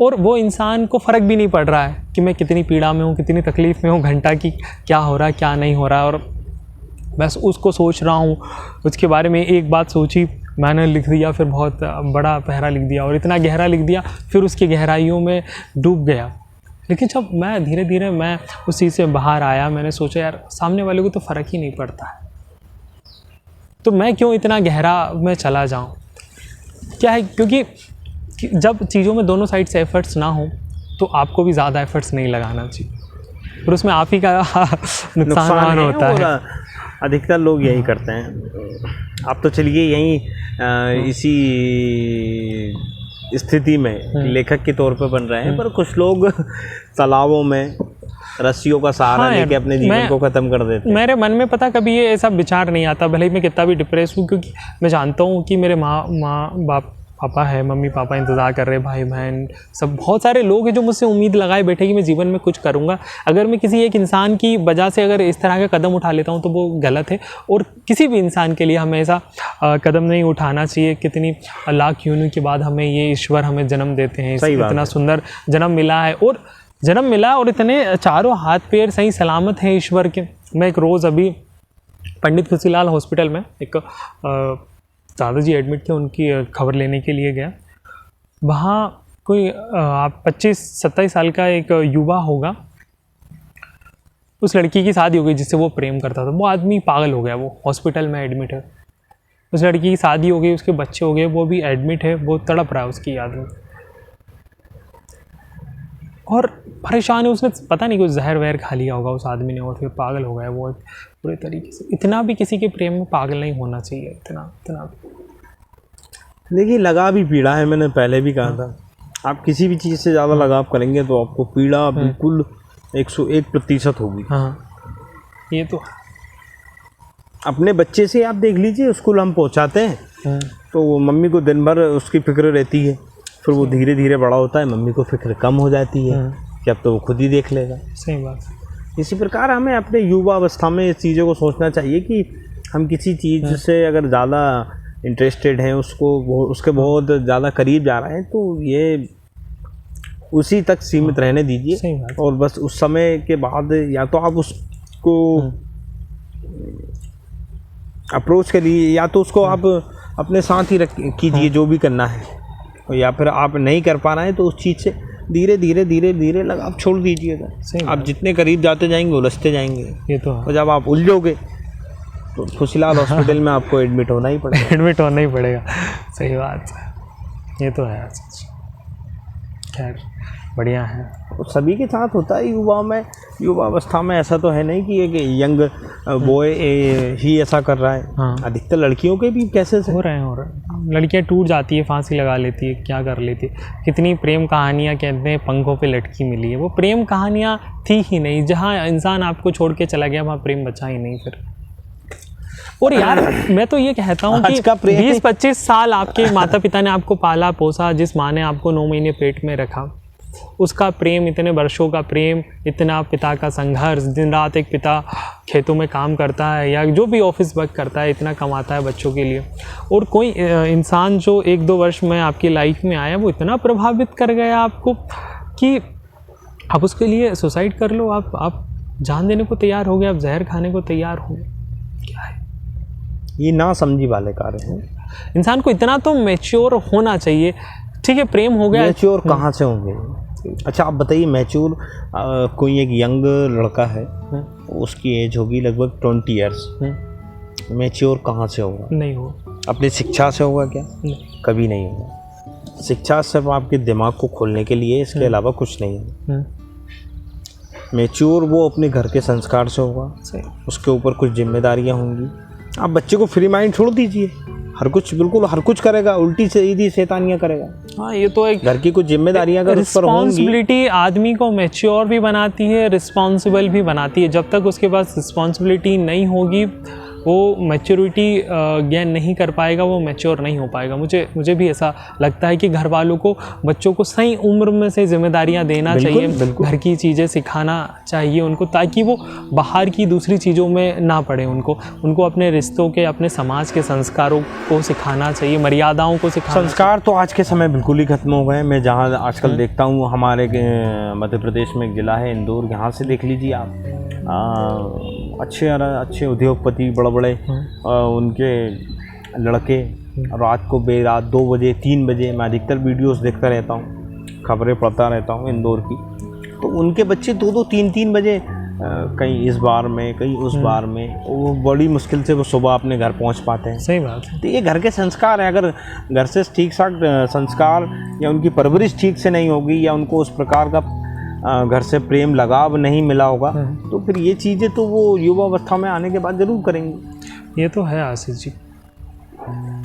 S1: और वो इंसान को फ़र्क भी नहीं पड़ रहा है कि मैं कितनी पीड़ा में हूँ, कितनी तकलीफ़ में हूँ, घंटा की क्या हो रहा है, क्या नहीं हो रहा है, और बस उसको सोच रहा हूँ। उसके बारे में एक बात सोची, मैंने लिख दिया, फिर बहुत बड़ा पहरा लिख दिया, और इतना गहरा लिख दिया, फिर उसकी गहराइयों में डूब गया। लेकिन जब मैं धीरे धीरे मैं उस चीज़ से बाहर आया, मैंने सोचा यार, सामने वाले को तो फ़र्क ही नहीं पड़ता है, तो मैं क्यों इतना गहरा में चला जाऊँ। क्या है, क्योंकि जब चीज़ों में दोनों साइड से एफ़र्ट्स ना हो तो आपको भी ज़्यादा एफ़र्ट्स नहीं लगाना चाहिए, फिर उसमें आप ही का नुकसान होता है।
S2: अधिकतर लोग यही करते हैं। आप तो चलिए यहीं इसी स्थिति में लेखक के तौर पे बन रहे हैं, पर कुछ लोग तालाबों में रस्सियों का सहारा लेके अपने जीवन को ख़त्म कर देते हैं।
S1: मेरे मन में पता कभी ये ऐसा विचार नहीं आता, भले ही मैं कितना भी डिप्रेस हूँ, क्योंकि मैं जानता हूँ कि मेरे माँ पापा है, मम्मी पापा इंतज़ार कर रहे हैं, भाई बहन सब बहुत सारे लोग हैं जो मुझसे उम्मीद लगाए बैठे कि मैं जीवन में कुछ करूँगा। अगर मैं किसी एक इंसान की वजह से अगर इस तरह का कदम उठा लेता हूँ तो वो गलत है, और किसी भी इंसान के लिए हमें ऐसा कदम नहीं उठाना चाहिए। कितनी लाख योनियों के बाद हमें ये ईश्वर हमें जन्म देते हैं, इतना सुंदर जन्म मिला है, और इतने चारों हाथ पैर सही सलामत हैं ईश्वर के। मैं एक रोज़ अभी पंडित खुशीलाल हॉस्पिटल में एक दादाजी एडमिट थे, उनकी खबर लेने के लिए गया। वहाँ कोई 25-27 साल का एक युवा होगा, उस लड़की की शादी हो गई जिससे वो प्रेम करता था। वो आदमी पागल हो गया, वो हॉस्पिटल में एडमिट है। उस लड़की की शादी हो गई, उसके बच्चे हो गए, वो भी एडमिट है, वो तड़प रहा है उसकी याद में और परेशान है। उसने पता नहीं कुछ जहर वहर खा लिया होगा उस आदमी ने, और फिर पागल हो गया वो पूरे तरीके से। इतना भी किसी के प्रेम में पागल नहीं होना चाहिए, इतना भी।
S2: देखिए, लगाव भी पीड़ा है, मैंने पहले भी कहा था। आप किसी भी चीज़ से ज़्यादा लगाव करेंगे तो आपको पीड़ा बिल्कुल 101% होगी।
S1: हाँ, ये तो
S2: अपने बच्चे से आप देख लीजिए, स्कूल हम पहुंचाते हैं तो वो मम्मी को दिन भर उसकी फिक्र रहती है, फिर वो धीरे धीरे बड़ा होता है, मम्मी को फिक्र कम हो जाती है कि अब तो वो खुद ही देख लेगा।
S1: सही बात।
S2: इसी प्रकार हमें अपने युवा अवस्था में इस चीज़ों को सोचना चाहिए कि हम किसी चीज़ से अगर ज़्यादा इंटरेस्टेड हैं, उसके बहुत ज़्यादा करीब जा रहे हैं, तो ये उसी तक सीमित रहने दीजिए। और बस उस समय के बाद या तो आप उसको अप्रोच करिए, या तो उसको आप अपने साथ ही कीजिए जो भी करना है, या फिर आप नहीं कर पा रहे हैं तो उस चीज़ से धीरे धीरे लगाव छोड़ दीजिएगा। आप जितने करीब जाते जाएंगे उलझते जाएंगे, ये तो है। और जब आप उलझोगे तो खुशीलाल हॉस्पिटल में आपको एडमिट होना ही पड़ेगा।
S1: सही बात है, ये तो है। खैर, बढ़िया है।
S2: तो सभी के साथ होता है युवावस्था में। ऐसा तो है नहीं कि एक यंग बॉय ही ऐसा कर रहा है।
S1: हाँ।
S2: अधिकतर लड़कियों के भी कैसे
S1: हो रहे हैं। लड़कियां टूट जाती है, फांसी लगा लेती है, क्या कर लेती है। कितनी प्रेम कहानियाँ कहते हैं पंखों पे लटकी मिली है, वो प्रेम कहानियाँ थी ही नहीं। जहाँ इंसान आपको छोड़ के चला गया वहाँ प्रेम बचा ही नहीं फिर। और यार मैं तो ये कहता हूँ कि 20-25 साल आपके माता पिता ने आपको पाला पोसा, जिस माँ ने आपको 9 महीने पेट में रखा, उसका प्रेम, इतने वर्षों का प्रेम, इतना पिता का संघर्ष, दिन रात एक पिता खेतों में काम करता है या जो भी ऑफिस वर्क करता है, इतना कमाता है बच्चों के लिए। और कोई इंसान जो 1-2 वर्ष में आपकी लाइफ में आया, वो इतना प्रभावित कर गया आपको कि आप उसके लिए सुसाइड कर लो, आप जान देने को तैयार हो गए, आप जहर खाने को तैयार हो गए। क्या है
S2: ये ना समझी वाले कार्य हैं।
S1: इंसान को इतना तो मैच्योर होना चाहिए। ठीक है, प्रेम हो गया,
S2: मैच्योर कहाँ से होंगे? अच्छा आप बताइए, मैच्योर कोई एक यंग लड़का है, उसकी एज होगी लगभग 20 ईयर्स, मैच्योर कहाँ से होगा? नहीं होगा। अपनी शिक्षा से होगा क्या? नहीं। कभी नहीं होगा। शिक्षा सिर्फ आपके दिमाग को खोलने के लिए, इसके अलावा कुछ नहीं है। मैच्योर वो अपने घर के संस्कार से होगा, उसके ऊपर कुछ जिम्मेदारियाँ होंगी। आप बच्चे को फ्री माइंड छोड़ दीजिए, बिल्कुल हर कुछ करेगा, उल्टी सीधी शैतानियाँ करेगा। हाँ, ये तो एक घर की कुछ जिम्मेदारियां अगर उस पर होंगी। रिस्पॉन्सिबिलिटी आदमी को मैच्योर भी बनाती है, रिस्पॉन्सिबल भी बनाती है। जब तक उसके पास रिस्पॉन्सिबिलिटी नहीं होगी, वो मैच्योरिटी गेन नहीं कर पाएगा, वो मैच्योर नहीं हो पाएगा। मुझे भी ऐसा लगता है कि घर वालों को बच्चों को सही उम्र में से जिम्मेदारियां देना चाहिए, घर की चीज़ें सिखाना चाहिए उनको, ताकि वो बाहर की दूसरी चीज़ों में ना पड़े। उनको अपने रिश्तों के, अपने समाज के संस्कारों को सिखाना चाहिए, मर्यादाओं को सिखाना। संस्कार तो आज के समय बिल्कुल ही खत्म हो गए। मैं जहाँ आजकल देखता हूँ, हमारे मध्य प्रदेश में एक ज़िला है इंदौर, यहाँ से देख लीजिए आप, अच्छे उद्योगपति, बड़े उनके लड़के रात को बेरात 2 बजे 3 बजे, मैं अधिकतर वीडियोस देखता रहता हूँ, खबरें पढ़ता रहता हूँ इंदौर की, तो उनके बच्चे 2-2 3-3 बजे कहीं इस बार में कहीं उस बार में, वो बड़ी मुश्किल से वो सुबह अपने घर पहुँच पाते हैं। सही बात है। तो ये घर के संस्कार हैं। अगर घर से ठीक ठाक संस्कार या उनकी परवरिश ठीक से नहीं होगी, या उनको उस प्रकार का घर से प्रेम लगाव नहीं मिला होगा, तो फिर ये चीज़ें तो वो युवावस्था में आने के बाद ज़रूर करेंगे। ये तो है आशीष जी।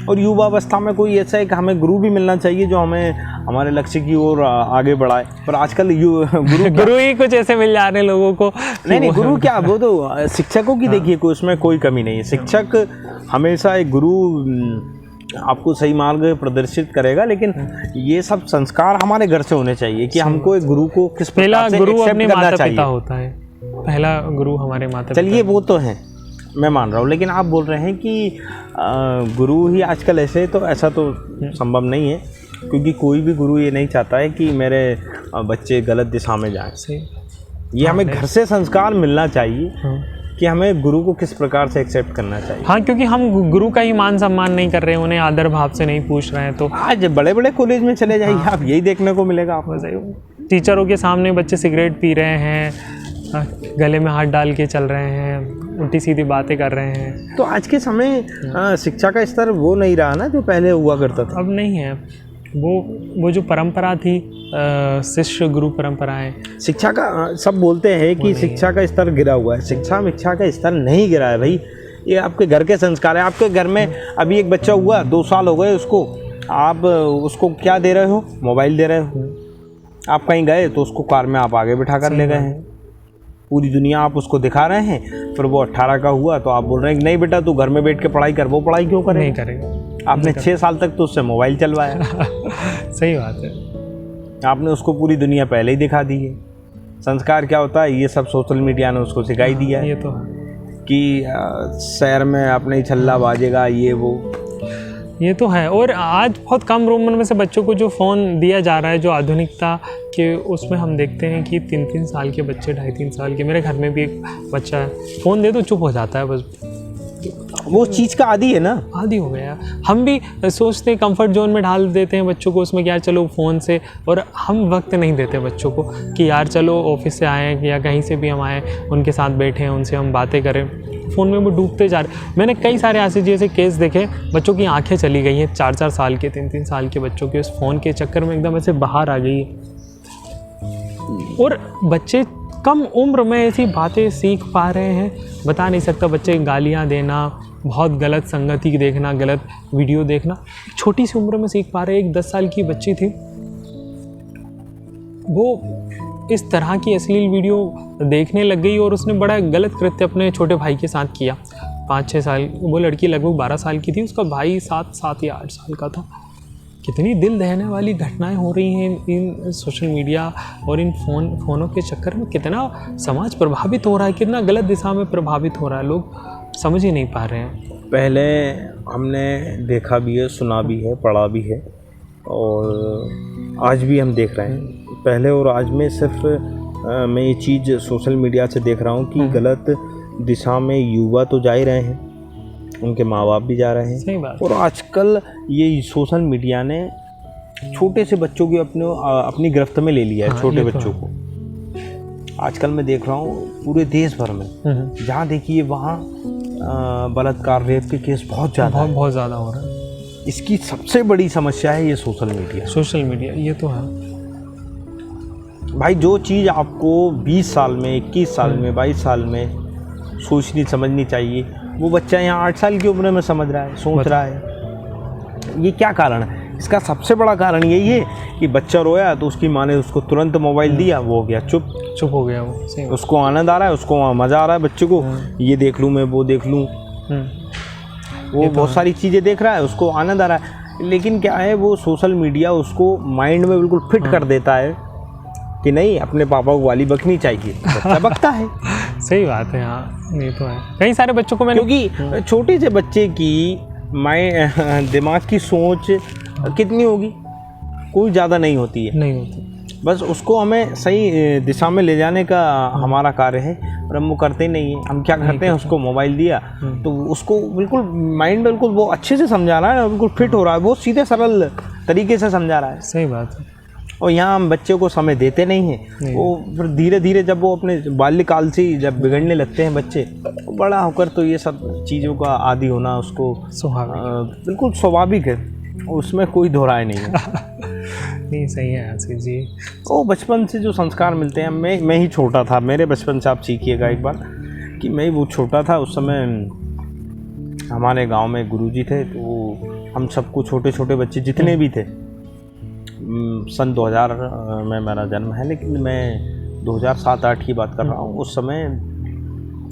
S2: और युवावस्था में कोई ऐसा है कि हमें गुरु भी मिलना चाहिए जो हमें हमारे लक्ष्य की ओर आगे बढ़ाए। पर आजकल गुरु ही कुछ ऐसे मिल जा रहे हैं लोगों को। नहीं, गुरु क्या, वो तो शिक्षकों की देखिए, कोई उसमें कोई कमी नहीं है। शिक्षक हमेशा एक गुरु आपको सही मार्ग प्रदर्शित करेगा, लेकिन ये सब संस्कार हमारे घर से होने चाहिए कि हमको एक गुरु को किस प्रकार से एक्सेप्ट करना चाहिए। होता है पहला गुरु हमारे माता पिता। चलिए वो तो है, मैं मान रहा हूँ, लेकिन आप बोल रहे हैं कि गुरु ही आजकल ऐसा तो संभव नहीं है, क्योंकि कोई भी गुरु ये नहीं चाहता है कि मेरे बच्चे गलत दिशा में जाएं। ये हमें घर से संस्कार मिलना चाहिए कि हमें गुरु को किस प्रकार से एक्सेप्ट करना चाहिए। हाँ, क्योंकि हम गुरु का ही मान सम्मान नहीं कर रहे हैं, उन्हें आदर भाव से नहीं पूछ रहे हैं। तो आज बड़े बड़े कॉलेज में चले जाइए, आप यही देखने को मिलेगा आपको। टीचरों के सामने बच्चे सिगरेट पी रहे हैं, गले में हाथ डाल के चल रहे हैं, उल्टी सीधी बातें कर रहे हैं। तो आज के समय शिक्षा का स्तर वो नहीं रहा ना जो पहले हुआ करता था। अब नहीं है वो जो परंपरा थी, शिष्य गुरु परंपराएं। शिक्षा का सब बोलते हैं कि शिक्षा का स्तर गिरा हुआ है। शिक्षा का स्तर नहीं गिरा है भाई, ये आपके घर के संस्कार है। आपके घर में अभी एक बच्चा हुआ, 2 साल हो गए उसको, आप उसको क्या दे रहे हो? मोबाइल दे रहे हो। आप कहीं गए तो उसको कार में आप आगे बिठा कर ले गए हैं, पूरी दुनिया आप उसको दिखा रहे हैं। फिर वो 18 का हुआ तो आप बोल रहे हैं कि नहीं बेटा तू घर में बैठ के पढ़ाई कर। वो पढ़ाई क्यों करे? नहीं करेगा। आपने 6 साल तक तो उससे मोबाइल चलवाया। सही बात है। आपने उसको पूरी दुनिया पहले ही दिखा दी है। संस्कार क्या होता है, ये सब सोशल मीडिया ने उसको सिखाई दिया है। ये तो कि शहर में अपने ही छल्ला बाजेगा, ये तो है। और आज बहुत कम उम्र में से बच्चों को जो फ़ोन दिया जा रहा है, जो आधुनिकता के उसमें हम देखते हैं कि 3-3 साल के बच्चे, 2.5-3 साल के, मेरे घर में भी एक बच्चा है, फ़ोन दे तो चुप हो जाता है बस। वो चीज़ का आदी है ना, आदी हो गया। हम भी सोचते हैं कंफर्ट जोन में डाल देते हैं बच्चों को, उसमें क्या चलो फ़ोन से, और हम वक्त नहीं देते बच्चों को कि यार चलो ऑफिस से आएँ या कहीं से भी हम आएँ, उनके साथ बैठें, उनसे हम बातें करें। फ़ोन में वो डूबते जा रहे। मैंने कई सारे ऐसे जैसे केस देखे, बच्चों की आंखें चली गई हैं, 4-4 साल के, 3-3 साल के बच्चों के उस फ़ोन के चक्कर में एकदम ऐसे बाहर आ गई है।
S1: और बच्चे कम उम्र में ऐसी बातें सीख पा रहे हैं, बता नहीं सकता। बच्चे गालियाँ देना, बहुत गलत संगति देखना, गलत वीडियो देखना, छोटी सी उम्र में सीख पा रहे हैं। एक 10 साल की बच्ची थी, वो इस तरह की अश्लील वीडियो देखने लग गई और उसने बड़ा गलत कृत्य अपने छोटे भाई के साथ किया। 5-6 साल, वो लड़की लगभग 12 साल की थी, उसका भाई 7 या 8 साल का था। कितनी दिल दहने वाली घटनाएं हो रही हैं इन सोशल मीडिया और इन फ़ोनों के चक्कर में। कितना समाज प्रभावित हो रहा है, कितना गलत दिशा में प्रभावित हो रहा है, लोग समझ ही नहीं पा रहे हैं।
S2: पहले हमने देखा भी है, सुना भी है, पढ़ा भी है और आज भी हम देख रहे हैं। पहले और आज में सिर्फ मैं ये चीज़ सोशल मीडिया से देख रहा हूँ कि गलत दिशा में युवा तो जा ही रहे हैं, उनके माँ बाप भी जा रहे हैं।
S1: सही बात।
S2: और आजकल ये सोशल मीडिया ने छोटे से बच्चों की अपनी गिरफ्त में ले लिया है। हाँ, छोटे बच्चों को आजकल मैं देख रहा हूँ पूरे देश भर में, जहाँ देखिए वहाँ बलात्कार, रेप के केस बहुत ज़्यादा
S1: हो रहा है।
S2: इसकी सबसे बड़ी समस्या है ये सोशल मीडिया।
S1: ये तो है
S2: भाई। जो चीज़ आपको 20 साल में, 21 साल में, 22 साल में सोचनी समझनी चाहिए, वो बच्चा यहाँ 8 साल की उम्र में समझ रहा है, सोच रहा है। ये क्या कारण है? इसका सबसे बड़ा कारण यही है कि बच्चा रोया तो उसकी माँ ने उसको तुरंत मोबाइल दिया, वो हो गया चुप
S1: हो गया। वो
S2: उसको आनंद आ रहा है, उसको मज़ा आ रहा है बच्चे को, ये देख लूँ मैं, वो देख लूँ, वो बहुत सारी चीज़ें देख रहा है, उसको आनंद आ रहा है। लेकिन क्या है, वो सोशल मीडिया उसको माइंड में बिल्कुल फिट कर देता है कि नहीं, अपने पापा को गाली बकनी चाहिए, बच्चा बकता है।
S1: सही बात है। हाँ, ये तो है। कई सारे बच्चों को मैंने,
S2: क्योंकि छोटे से बच्चे की दिमाग की सोच कितनी होगी, कोई ज़्यादा नहीं होती है। बस उसको हमें सही दिशा में ले जाने का हमारा कार्य है, और हम वो करते ही नहीं है। हम क्या करते हैं, उसको मोबाइल दिया तो उसको बिल्कुल माइंड बिल्कुल वो अच्छे से समझा रहा है, बिल्कुल फिट हो रहा है, बहुत सीधे सरल तरीके से समझा रहा है।
S1: सही बात है।
S2: और यहाँ हम बच्चे को समय देते नहीं हैं। वो फिर धीरे धीरे जब वो अपने बाल्यकाल से ही जब बिगड़ने लगते हैं बच्चे, बड़ा होकर तो ये सब चीज़ों का आदी होना उसको बिल्कुल स्वाभाविक है, उसमें कोई दो राय नहीं है।
S1: नहीं, सही है आशीष जी।
S2: वो बचपन से जो संस्कार मिलते हैं, मैं ही छोटा था, मेरे बचपन से आप सीखिएगा एक बार कि मैं वो छोटा था, उस समय हमारे गांव में गुरुजी थे, तो हम सबको छोटे छोटे बच्चे जितने भी थे, सन 2000 में मेरा जन्म है, लेकिन मैं 2007-8 की बात कर रहा हूँ। उस समय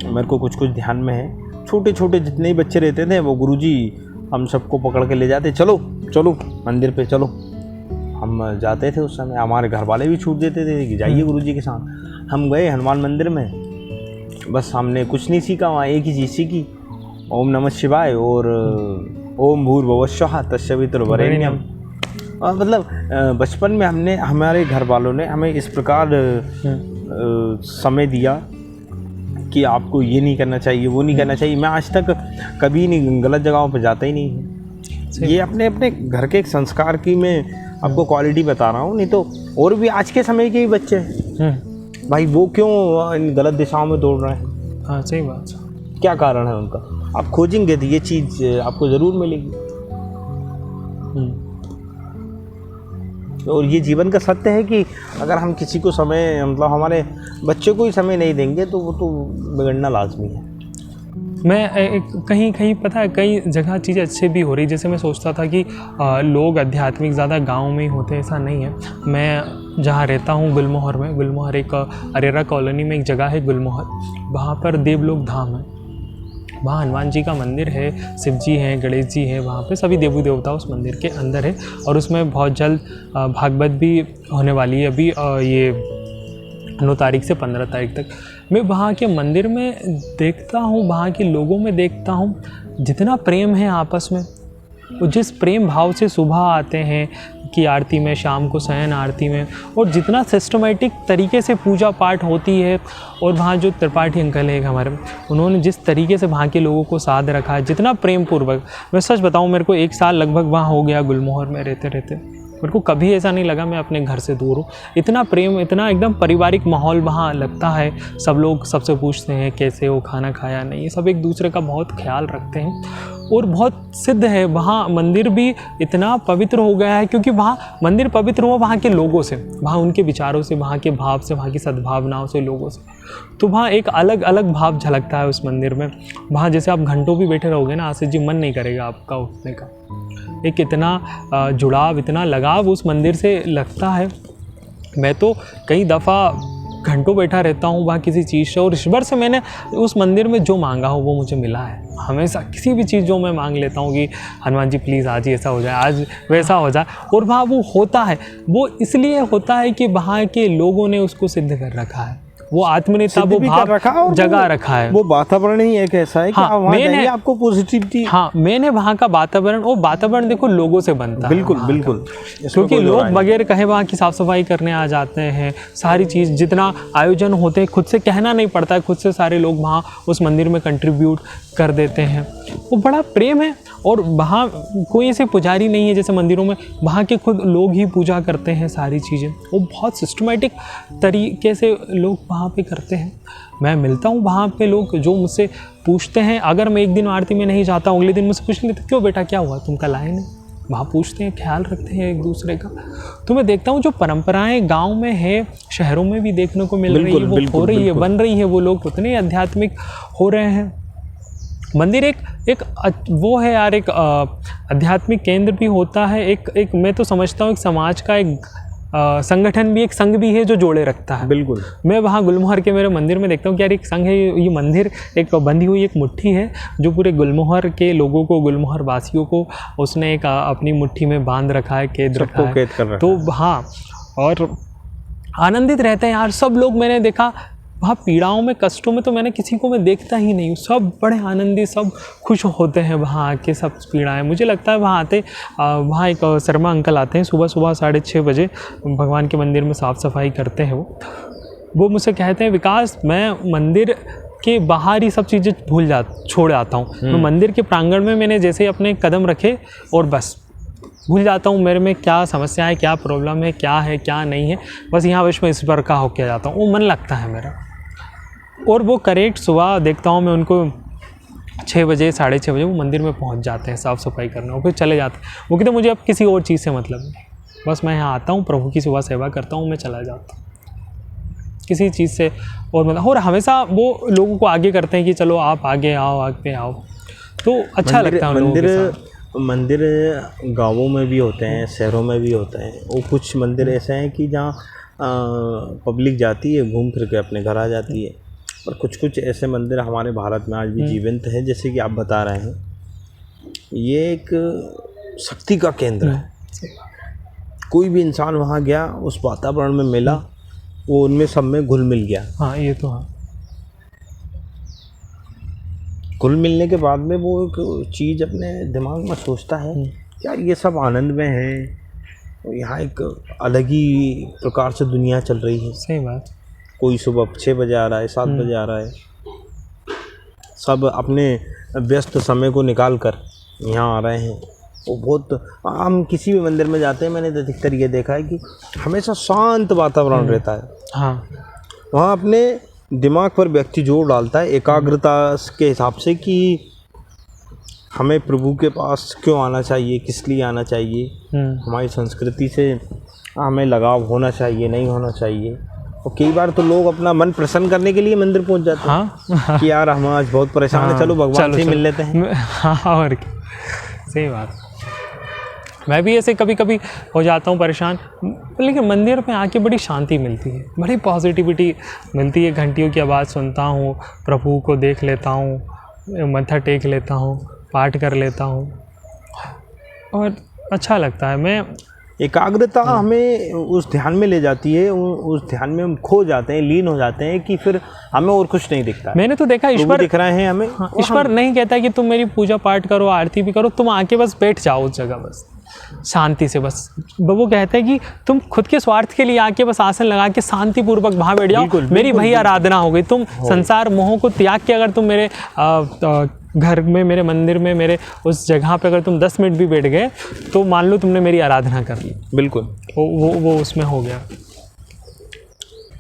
S2: मेरे को कुछ ध्यान में है, छोटे छोटे जितने ही बच्चे रहते थे, वो गुरुजी हम सबको पकड़ के ले जाते, चलो चलो मंदिर पे चलो। हम जाते थे, उस समय हमारे घर वाले भी छूट देते थे कि जाइए गुरुजी के साथ। हम गए हनुमान मंदिर में, बस हमने कुछ नहीं सीखा वहाँ, एक ही चीज़ सीखी, ओम नमः शिवाय और ओम भूर्भुवः स्वः तत्सवितुर्वरेण्यम। मतलब बचपन में हमने, हमारे घर वालों ने हमें इस प्रकार समय दिया कि आपको ये नहीं करना चाहिए, वो नहीं करना चाहिए। मैं आज तक कभी नहीं गलत जगहों पर जाता ही नहीं। ये अपने अपने घर के एक संस्कार की मैं आपको क्वालिटी बता रहा हूँ। नहीं तो और भी आज के समय के ही बच्चे हैं भाई, वो क्यों इन गलत दिशाओं में दौड़ रहे हैं?
S1: हाँ, सही बात।
S2: क्या कारण है उनका? आप खोजेंगे तो ये चीज़ आपको ज़रूर मिलेगी। और ये जीवन का सत्य है कि अगर हम किसी को समय, मतलब हमारे बच्चे को ही समय नहीं देंगे तो वो तो बिगड़ना लाजमी है।
S1: मैं कहीं कहीं पता है, कई जगह चीज़ें अच्छे भी हो रही। जैसे मैं सोचता था कि लोग आध्यात्मिक ज़्यादा गांव में ही होते हैं, ऐसा नहीं है। मैं जहाँ रहता हूँ गुलमोहर में, गुलमोहर एक अरेरा कॉलोनी में एक जगह है गुलमोहर, वहाँ पर देवलोक धाम है। वहाँ हनुमान जी का मंदिर है, शिव जी हैं, गणेश जी हैं, वहाँ पे सभी देवी देवता उस मंदिर के अंदर है। और उसमें बहुत जल्द भागवत भी होने वाली है। अभी ये 9 तारीख से 15 तारीख तक मैं वहाँ के मंदिर में देखता हूँ, वहाँ के लोगों में देखता हूँ जितना प्रेम है आपस में। वो जिस प्रेम भाव से सुबह आते हैं कि आरती में, शाम को शयन आरती में, और जितना सिस्टमेटिक तरीके से पूजा पाठ होती है। और वहाँ जो त्रिपाठी अंकल हैं हमारे, उन्होंने जिस तरीके से वहाँ के लोगों को साथ रखा है, जितना प्रेम पूर्वक, मैं सच बताऊँ, मेरे को 1 साल लगभग वहाँ हो गया गुलमोहर में रहते रहते। मेरे को कभी ऐसा नहीं लगा मैं अपने घर से दूर हूँ। इतना प्रेम, इतना एकदम पारिवारिक माहौल वहाँ लगता है। सब लोग सबसे पूछते हैं कैसे हो, खाना खाया नहीं, ये सब एक दूसरे का बहुत ख्याल रखते हैं। और बहुत सिद्ध है वहाँ, मंदिर भी इतना पवित्र हो गया है क्योंकि वहाँ मंदिर पवित्र हुआ वहाँ के लोगों से, वहाँ उनके विचारों से, वहाँ के भाव से, वहाँ की सद्भावनाओं से, लोगों से। तो वहाँ एक अलग अलग भाव झलकता है उस मंदिर में। वहाँ जैसे आप घंटों भी बैठे रहोगे ना, आशीष जी, मन नहीं करेगा आपका उठने का। एक इतना जुड़ाव, इतना लगाव उस मंदिर से लगता है। मैं तो कई दफ़ा घंटों बैठा रहता हूँ वहाँ किसी चीज़ से, और ईश्वर से मैंने उस मंदिर में जो मांगा हो वो मुझे मिला है। हमेशा किसी भी चीज़ जो मैं मांग लेता हूँ कि हनुमान जी प्लीज़ आज ही ऐसा हो जाए, आज वैसा हो जाए, और वहाँ वो होता है। वो इसलिए होता है कि वहाँ के लोगों ने उसको सिद्ध कर रखा है, वो आत्मीयता, वो भाव जगा रखा है।
S2: वो वातावरण ही एक ऐसा है कि
S1: हाँ,
S2: वहाँ जाइए आपको पॉजिटिविटी।
S1: हाँ, मैंने वहाँ का वातावरण, वो वातावरण देखो लोगों से बनता है।
S2: बिल्कुल बिल्कुल,
S1: क्योंकि लोग बगैर कहे वहाँ की साफ़ सफाई करने आ जाते हैं। सारी चीज़, जितना आयोजन होते हैं, खुद से कहना नहीं पड़ता है, खुद से सारे लोग वहाँ उस मंदिर में कंट्रीब्यूट कर देते हैं। वो बड़ा प्रेम है। और वहाँ कोई ऐसे पुजारी नहीं है जैसे मंदिरों में, वहाँ के खुद लोग ही पूजा करते हैं सारी चीज़ें। वो बहुत सिस्टमेटिक तरीके से लोग वहाँ पे करते हैं। मैं मिलता हूँ वहाँ पे लोग जो मुझसे पूछते हैं, अगर मैं एक दिन आरती में नहीं जाता हूँ, अगले दिन मुझसे पूछ लेते क्यों बेटा क्या हुआ, तुम कल आए नहीं। वहाँ पूछते हैं, ख्याल रखते हैं एक दूसरे का। तो मैं देखता हूँ जो परंपराएं गांव में है, शहरों में भी देखने को मिल रही है, वो हो रही है, बन रही है। वो लोग उतने आध्यात्मिक हो रहे हैं। मंदिर एक वो है यार, एक आध्यात्मिक केंद्र भी होता है। एक मैं तो समझता हूँ एक समाज का एक संगठन भी, एक संघ भी है जो जोड़े रखता है।
S2: बिल्कुल।
S1: मैं वहाँ गुलमोहर के मेरे मंदिर में देखता हूँ कि यार एक संघ है, ये मंदिर एक बंधी हुई एक मुट्ठी है जो पूरे गुलमोहर के लोगों को, गुलमोहर वासियों को उसने एक अपनी मुट्ठी में बांध रखा है, कैद रखा है।
S2: कैद कर रखा है।
S1: तो हाँ, और आनंदित रहते हैं यार सब लोग। मैंने देखा वहाँ पीड़ाओं में, कष्टों में तो मैंने किसी को मैं देखता ही नहीं हूँ। सब बड़े आनंदी, सब खुश होते हैं वहाँ आके। सब पीड़ाएं, मुझे लगता है वहाँ आते, वहाँ एक शर्मा अंकल आते हैं सुबह 6:30 बजे, भगवान के मंदिर में साफ़ सफाई करते हैं। वो मुझसे कहते हैं विकास, मैं मंदिर के बाहर ही सब चीज़ें छोड़ आता हूँ। मैं मंदिर के प्रांगण में मैंने जैसे ही अपने कदम रखे और बस भूल जाता हूँ मेरे में क्या समस्या है, क्या प्रॉब्लम है, क्या है क्या नहीं है। बस यहाँ विश्व इस पर का होके जाता हूँ, वो मन लगता है मेरा। और वो करेक्ट सुबह देखता हूँ मैं उनको 6 बजे 6:30 बजे वो मंदिर में पहुँच जाते हैं साफ़ सफाई करने, और फिर चले जाते हैं। वो कहते मुझे अब किसी और चीज़ से मतलब नहीं, बस मैं यहाँ आता हूँ, प्रभु की सुबह सेवा करता हूँ, मैं चला जाता हूँ, किसी चीज़ से और मतलब। और हमेशा वो लोगों को आगे करते हैं कि चलो आप आगे आओ, आगे आओ। तो अच्छा लगता है लोगों के साथ।
S2: मंदिर गाँवों में भी होते हैं, शहरों में भी होते हैं। वो कुछ मंदिर ऐसे हैं कि जहाँ पब्लिक जाती है, घूम फिर के अपने घर आ जाती है। और कुछ कुछ ऐसे मंदिर हमारे भारत में आज भी जीवंत है, जैसे कि आप बता रहे हैं। ये एक शक्ति का केंद्र है। कोई भी इंसान वहाँ गया, उस वातावरण में मिला, वो उनमें सब में घुल मिल गया।
S1: हाँ, ये तो हाँ।
S2: घुल मिलने के बाद में वो एक चीज़ अपने दिमाग में सोचता है यार ये सब आनंद में है, यहाँ एक अलग ही प्रकार से दुनिया चल रही है।
S1: सही बात। कोई
S2: सुबह 6 बजे आ रहा है, 7 बजे आ रहा है, सब अपने व्यस्त समय को निकाल कर यहाँ आ रहे हैं। वो बहुत, हम किसी भी मंदिर में जाते हैं, मैंने अधिकतर ये देखा है कि हमेशा शांत वातावरण रहता है।
S1: हाँ,
S2: वहाँ अपने दिमाग पर व्यक्ति जोर डालता है एकाग्रता के हिसाब से कि हमें प्रभु के पास क्यों आना चाहिए, किस लिए आना चाहिए, हमारी संस्कृति से हमें लगाव होना चाहिए, नहीं होना चाहिए। और कई बार तो लोग अपना मन प्रसन्न करने के लिए मंदिर पहुंच जाते हैं। हाँ? कि यार हम आज बहुत परेशान हैं, चलो भगवान से मिल लेते हैं।
S1: हाँ, और क्या, सही बात। मैं भी ऐसे कभी कभी हो जाता हूँ परेशान, लेकिन मंदिर में आके बड़ी शांति मिलती है, बड़ी पॉजिटिविटी मिलती है। घंटियों की आवाज़ सुनता हूँ, प्रभु को देख लेता हूँ, मत्था टेक लेता हूँ, पाठ कर लेता हूँ, और अच्छा लगता है। मैं
S2: एकाग्रता हमें उस ध्यान में ले जाती है, उस ध्यान में हम खो जाते हैं, लीन हो जाते हैं कि फिर हमें और कुछ नहीं दिखता।
S1: मैंने तो देखा ईश्वर
S2: दिख रहे हैं हमें।
S1: हाँ, ईश्वर नहीं कहता कि तुम मेरी पूजा पाठ करो, आरती भी करो, तुम आके बस बैठ जाओ उस जगह, बस शांति से। बस वो कहते हैं कि तुम खुद के स्वार्थ के लिए आके बस आसन लगा के शांतिपूर्वक वहाँ बैठ जाओ, मेरी वही आराधना हो गई। तुम संसार मोह को त्याग के अगर तुम मेरे घर में, मेरे मंदिर में, मेरे उस जगह पे अगर तुम 10 मिनट भी बैठ गए तो मान लो तुमने मेरी आराधना कर ली।
S2: बिल्कुल,
S1: वो उसमें हो गया।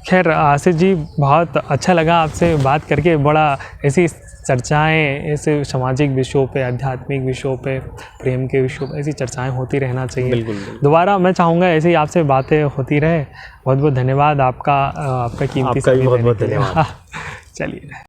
S1: खैर आशीष जी, बहुत अच्छा लगा आपसे बात करके। बड़ा ऐसी चर्चाएं, ऐसे सामाजिक विषयों पे, आध्यात्मिक विषयों पे, प्रेम के विषयों पे ऐसी चर्चाएं होती रहना चाहिए।
S2: बिल्कुल।
S1: दोबारा मैं चाहूँगा ऐसे ही आपसे बातें होती रहे। बहुत बहुत धन्यवाद आपका कीमती समय
S2: बहुत बहुत
S1: देने के लिए।
S2: धन्यवाद।
S1: चलिए।